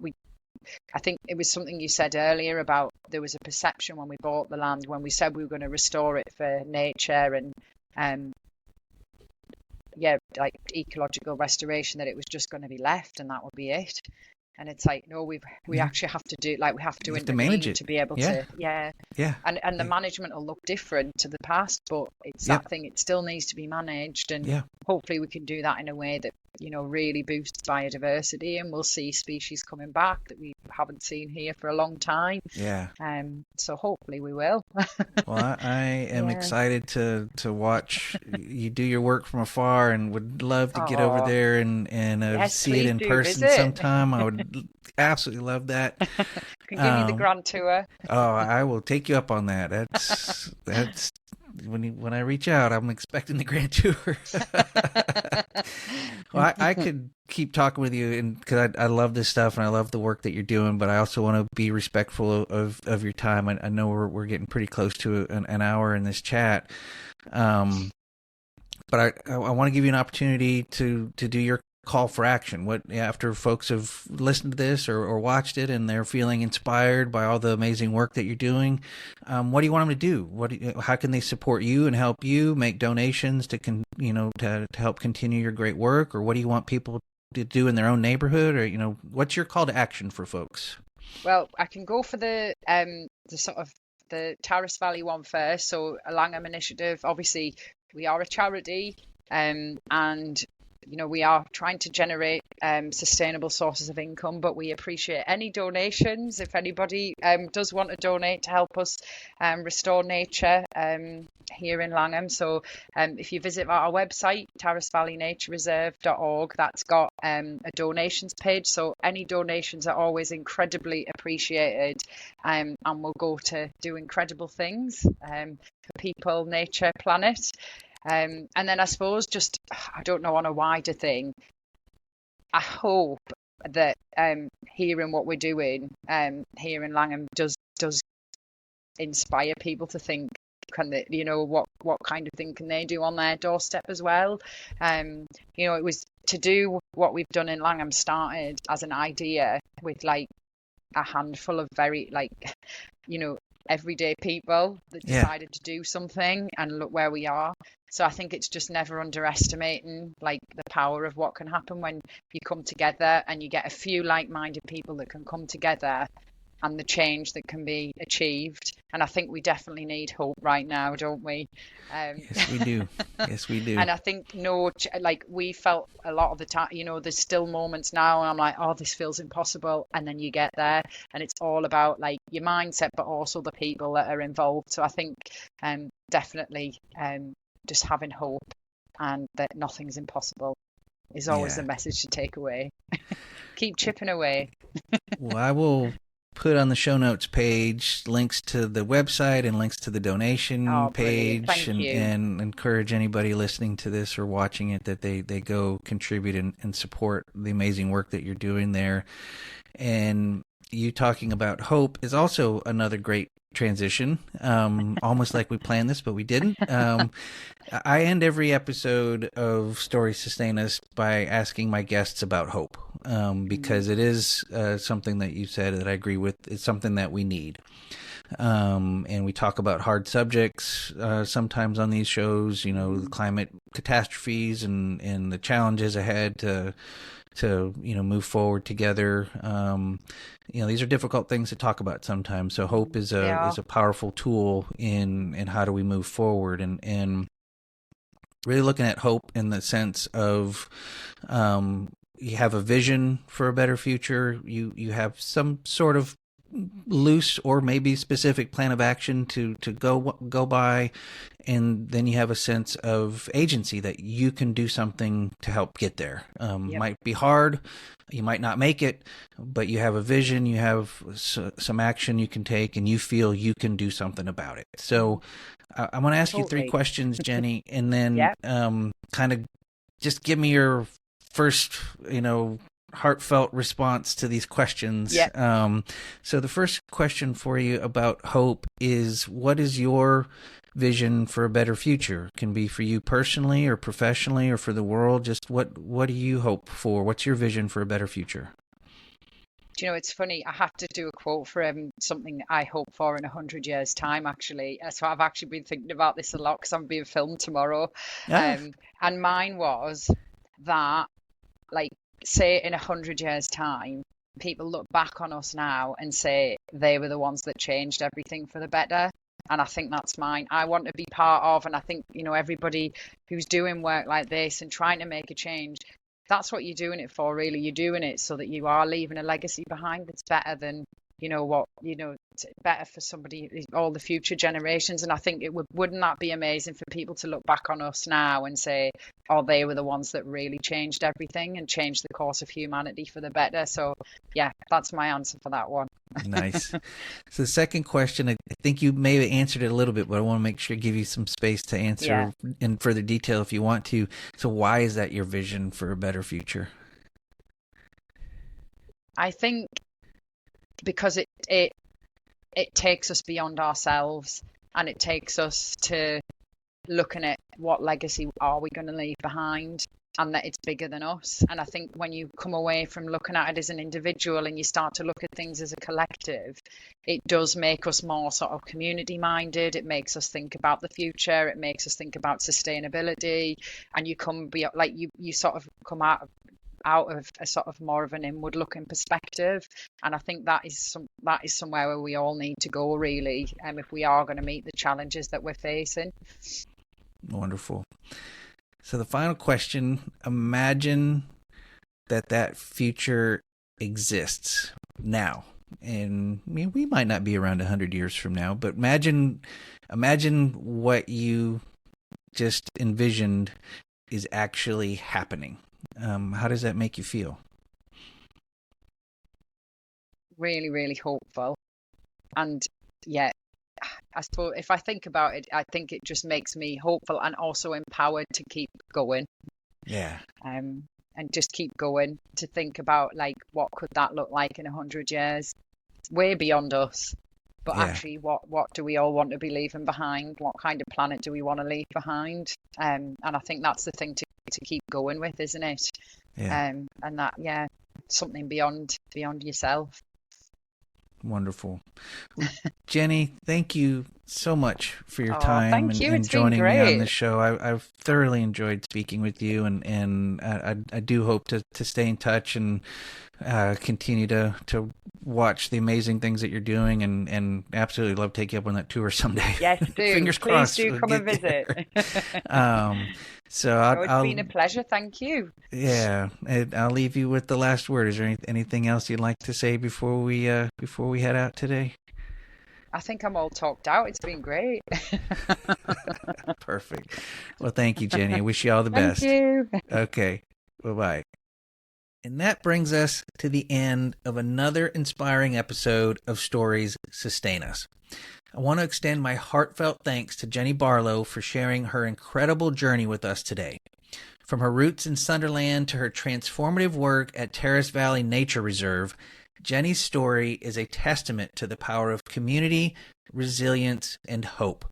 I think it was something you said earlier about, there was a perception when we bought the land, when we said we were going to restore it for nature and like ecological restoration, that it was just going to be left and that would be it. And it's like, no, we actually have to do, like, we have to manage it to be able to, and the management will look different to the past, but it's that thing, it still needs to be managed, and hopefully we can do that in a way that, you know, really boosts biodiversity, and we'll see species coming back that we haven't seen here for a long time. So hopefully we will. Well, I am excited to watch you do your work from afar, and would love to get over there and see it in person sometime. I would absolutely love that. Can give you the grand tour. Oh, I will take you up on that. That's when I reach out, I'm expecting the grand tour. Well, I could keep talking with you, and because I love this stuff and I love the work that you're doing, but I also want to be respectful of your time. I know we're getting pretty close to an hour in this chat, but I want to give you an opportunity to do your call for action. What, after folks have listened to this or watched it and they're feeling inspired by all the amazing work that you're doing, what do you want them to do? How can they support you and help you make donations to help continue your great work? Or what do you want people to do in their own neighborhood? Or what's your call to action for folks? Well, I can go for the sort of the Tarras Valley one first. So a Langham initiative. Obviously, we are a charity, and we are trying to generate sustainable sources of income, but we appreciate any donations. If anybody does want to donate to help us restore nature here in Langham. So if you visit our website, tarrasvalleynaturereserve.org, that's got a donations page. So any donations are always incredibly appreciated, and will go to do incredible things for people, nature, planet. And then I suppose I don't know, on a wider thing, I hope that hearing what we're doing here in Langham does inspire people to think, can they, what kind of thing can they do on their doorstep as well? It was to do what we've done in Langham started as an idea with like a handful of very everyday people that decided to do something, and look where we are. So I think it's just never underestimating like the power of what can happen when you come together and you get a few like-minded people that can come together, and the change that can be achieved. And I think we definitely need hope right now, don't we? Yes, we do. Yes, we do. And I think we felt a lot of the time, there's still moments now and I'm like, oh, this feels impossible. And then you get there, and it's all about like your mindset, but also the people that are involved. So I think definitely just having hope and that nothing's impossible is always the message to take away. Keep chipping away. Well, I will put on the show notes page links to the website and links to the donation page, and encourage anybody listening to this or watching it that they go contribute and support the amazing work that you're doing there. And you talking about hope is also another great transition, almost like we planned this, but we didn't. I end every episode of Stories Sustain Us by asking my guests about hope, because it is something that you said that I agree with. It's something that we need. And we talk about hard subjects sometimes on these shows, the climate catastrophes and the challenges ahead to move forward together. These are difficult things to talk about sometimes. So hope is a powerful tool in how do we move forward, and really looking at hope in the sense of you have a vision for a better future. You have some sort of loose or maybe specific plan of action to go by, and then you have a sense of agency that you can do something to help get there. Might be hard, you might not make it, but you have a vision, you have some action you can take, and you feel you can do something about it. So I want to ask you 3 questions, Jenny, and then kind of just give me your first heartfelt response to these questions. So the first question for you about hope is, what is your vision for a better future? It can be for you personally or professionally or for the world. Just what do you hope for? What's your vision for a better future? It's funny, I have to do a quote for something I hope for in 100 years time, actually. So I've actually been thinking about this a lot because I'm being filmed tomorrow. And mine was that, like, say in 100 years time, people look back on us now and say they were the ones that changed everything for the better. And I think that's mine. I want to be part of, and I think, everybody who's doing work like this and trying to make a change, that's what you're doing it for, really. You're doing it so that you are leaving a legacy behind that's better than better for somebody, all the future generations. And I think wouldn't that be amazing for people to look back on us now and say, oh, they were the ones that really changed everything and changed the course of humanity for the better. So yeah, that's my answer for that one. Nice. So the second question, I think you may have answered it a little bit, but I want to make sure to give you some space to answer in further detail if you want to. So why is that your vision for a better future? I think because it takes us beyond ourselves, and it takes us to looking at what legacy are we going to leave behind, and that it's bigger than us. And I think when you come away from looking at it as an individual and you start to look at things as a collective, it does make us more sort of community minded. It makes us think about the future. It makes us think about sustainability, and you come be like you sort of come out of a sort of more of an inward looking perspective. And I think that is somewhere where we all need to go, really, if we are going to meet the challenges that we're facing. Wonderful. So the final question, imagine that future exists now. And I mean, we might not be around 100 years from now, but imagine what you just envisioned is actually happening. How does that make you feel? Really, really hopeful. And yeah, I suppose if I think about it, I think it just makes me hopeful and also empowered to keep going. Yeah. And just keep going, to think about like, what could that look like in 100 years? Way beyond us. But actually, what do we all want to be leaving behind? What kind of planet do we want to leave behind? And I think that's the thing to keep going with, isn't it? Yeah. And that, something beyond yourself. Wonderful. Well, Jenny, thank you so much for your time and joining me on this show. I've thoroughly enjoyed speaking with you, and I do hope to stay in touch and continue to watch the amazing things that you're doing, and absolutely love to take you up on that tour someday. Yes, do. Fingers crossed. Please do come and visit. So it's been a pleasure. Thank you. Yeah, I'll leave you with the last word. Is there anything else you'd like to say before we head out today? I think I'm all talked out. It's been great. Perfect. Well, thank you, Jenny. I wish you all the best. Thank you. Okay. Bye-bye. And that brings us to the end of another inspiring episode of Stories Sustain Us. I want to extend my heartfelt thanks to Jenny Barlow for sharing her incredible journey with us today. From her roots in Sunderland to her transformative work at Tarras Valley Nature Reserve, Jenny's story is a testament to the power of community, resilience, and hope.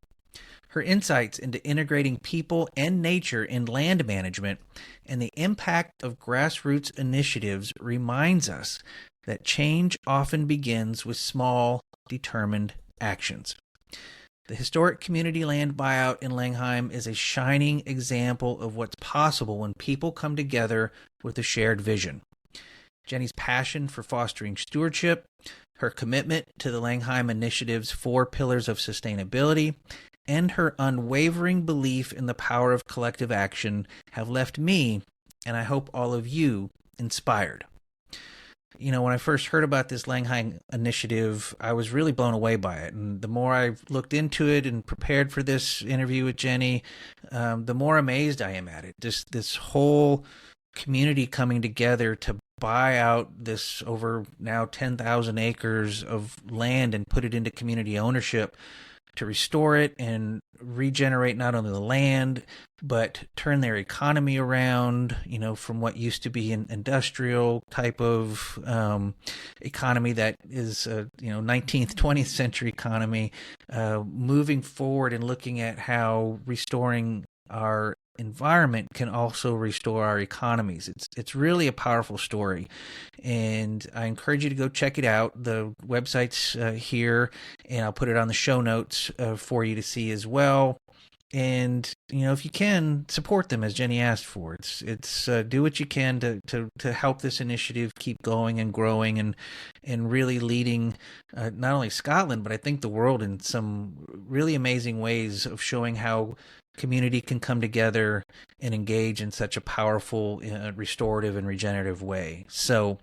Her insights into integrating people and nature in land management and the impact of grassroots initiatives reminds us that change often begins with small, determined actions. The historic community land buyout in Langham is a shining example of what's possible when people come together with a shared vision. Jenny's passion for fostering stewardship, her commitment to the Langham Initiative's 4 pillars of sustainability, and her unwavering belief in the power of collective action have left me, and I hope all of you, inspired. You know, when I first heard about this Langham initiative, I was really blown away by it. And the more I looked into it and prepared for this interview with Jenny, the more amazed I am at it. Just this whole community coming together to buy out this over now 10,000 acres of land and put it into community ownership, to restore it and regenerate not only the land, but turn their economy around, you know, from what used to be an industrial type of economy that is, 19th, 20th century economy, moving forward and looking at how restoring our environment can also restore our economies. It's really a powerful story, and I encourage you to go check it out. The website's here, and I'll put it on the show notes for you to see as well. And if you can, support them as Jenny asked for. It's do what you can to help this initiative keep going and growing and really leading not only Scotland but I think the world in some really amazing ways of showing how community can come together and engage in such a powerful, restorative and regenerative way. So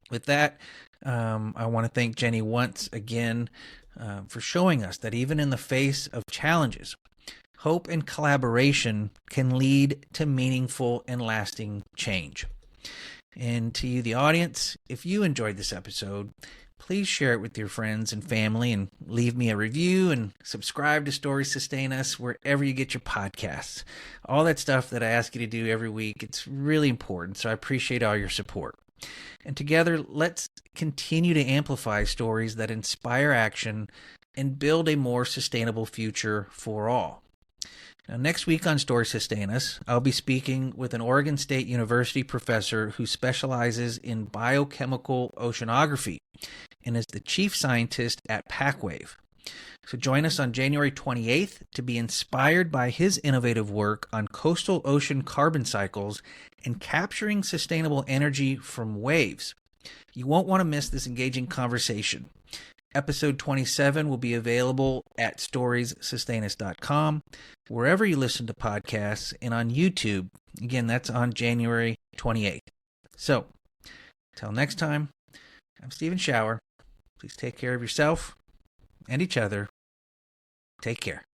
with that, I want to thank Jenny once again for showing us that even in the face of challenges, hope and collaboration can lead to meaningful and lasting change. And to you, the audience, if you enjoyed this episode, please share it with your friends and family and leave me a review and subscribe to Stories Sustain Us wherever you get your podcasts. All that stuff that I ask you to do every week, it's really important, so I appreciate all your support. And together, let's continue to amplify stories that inspire action and build a more sustainable future for all. Now, next week on Stories Sustain Us, I'll be speaking with an Oregon State University professor who specializes in biochemical oceanography and is the chief scientist at PacWave. So join us on January 28th to be inspired by his innovative work on coastal ocean carbon cycles and capturing sustainable energy from waves. You won't want to miss this engaging conversation. Episode 27 will be available at storiessustainus.com, wherever you listen to podcasts, and on YouTube. Again, that's on January 28th. So, till next time, I'm Stephen Schauer. Please take care of yourself and each other. Take care.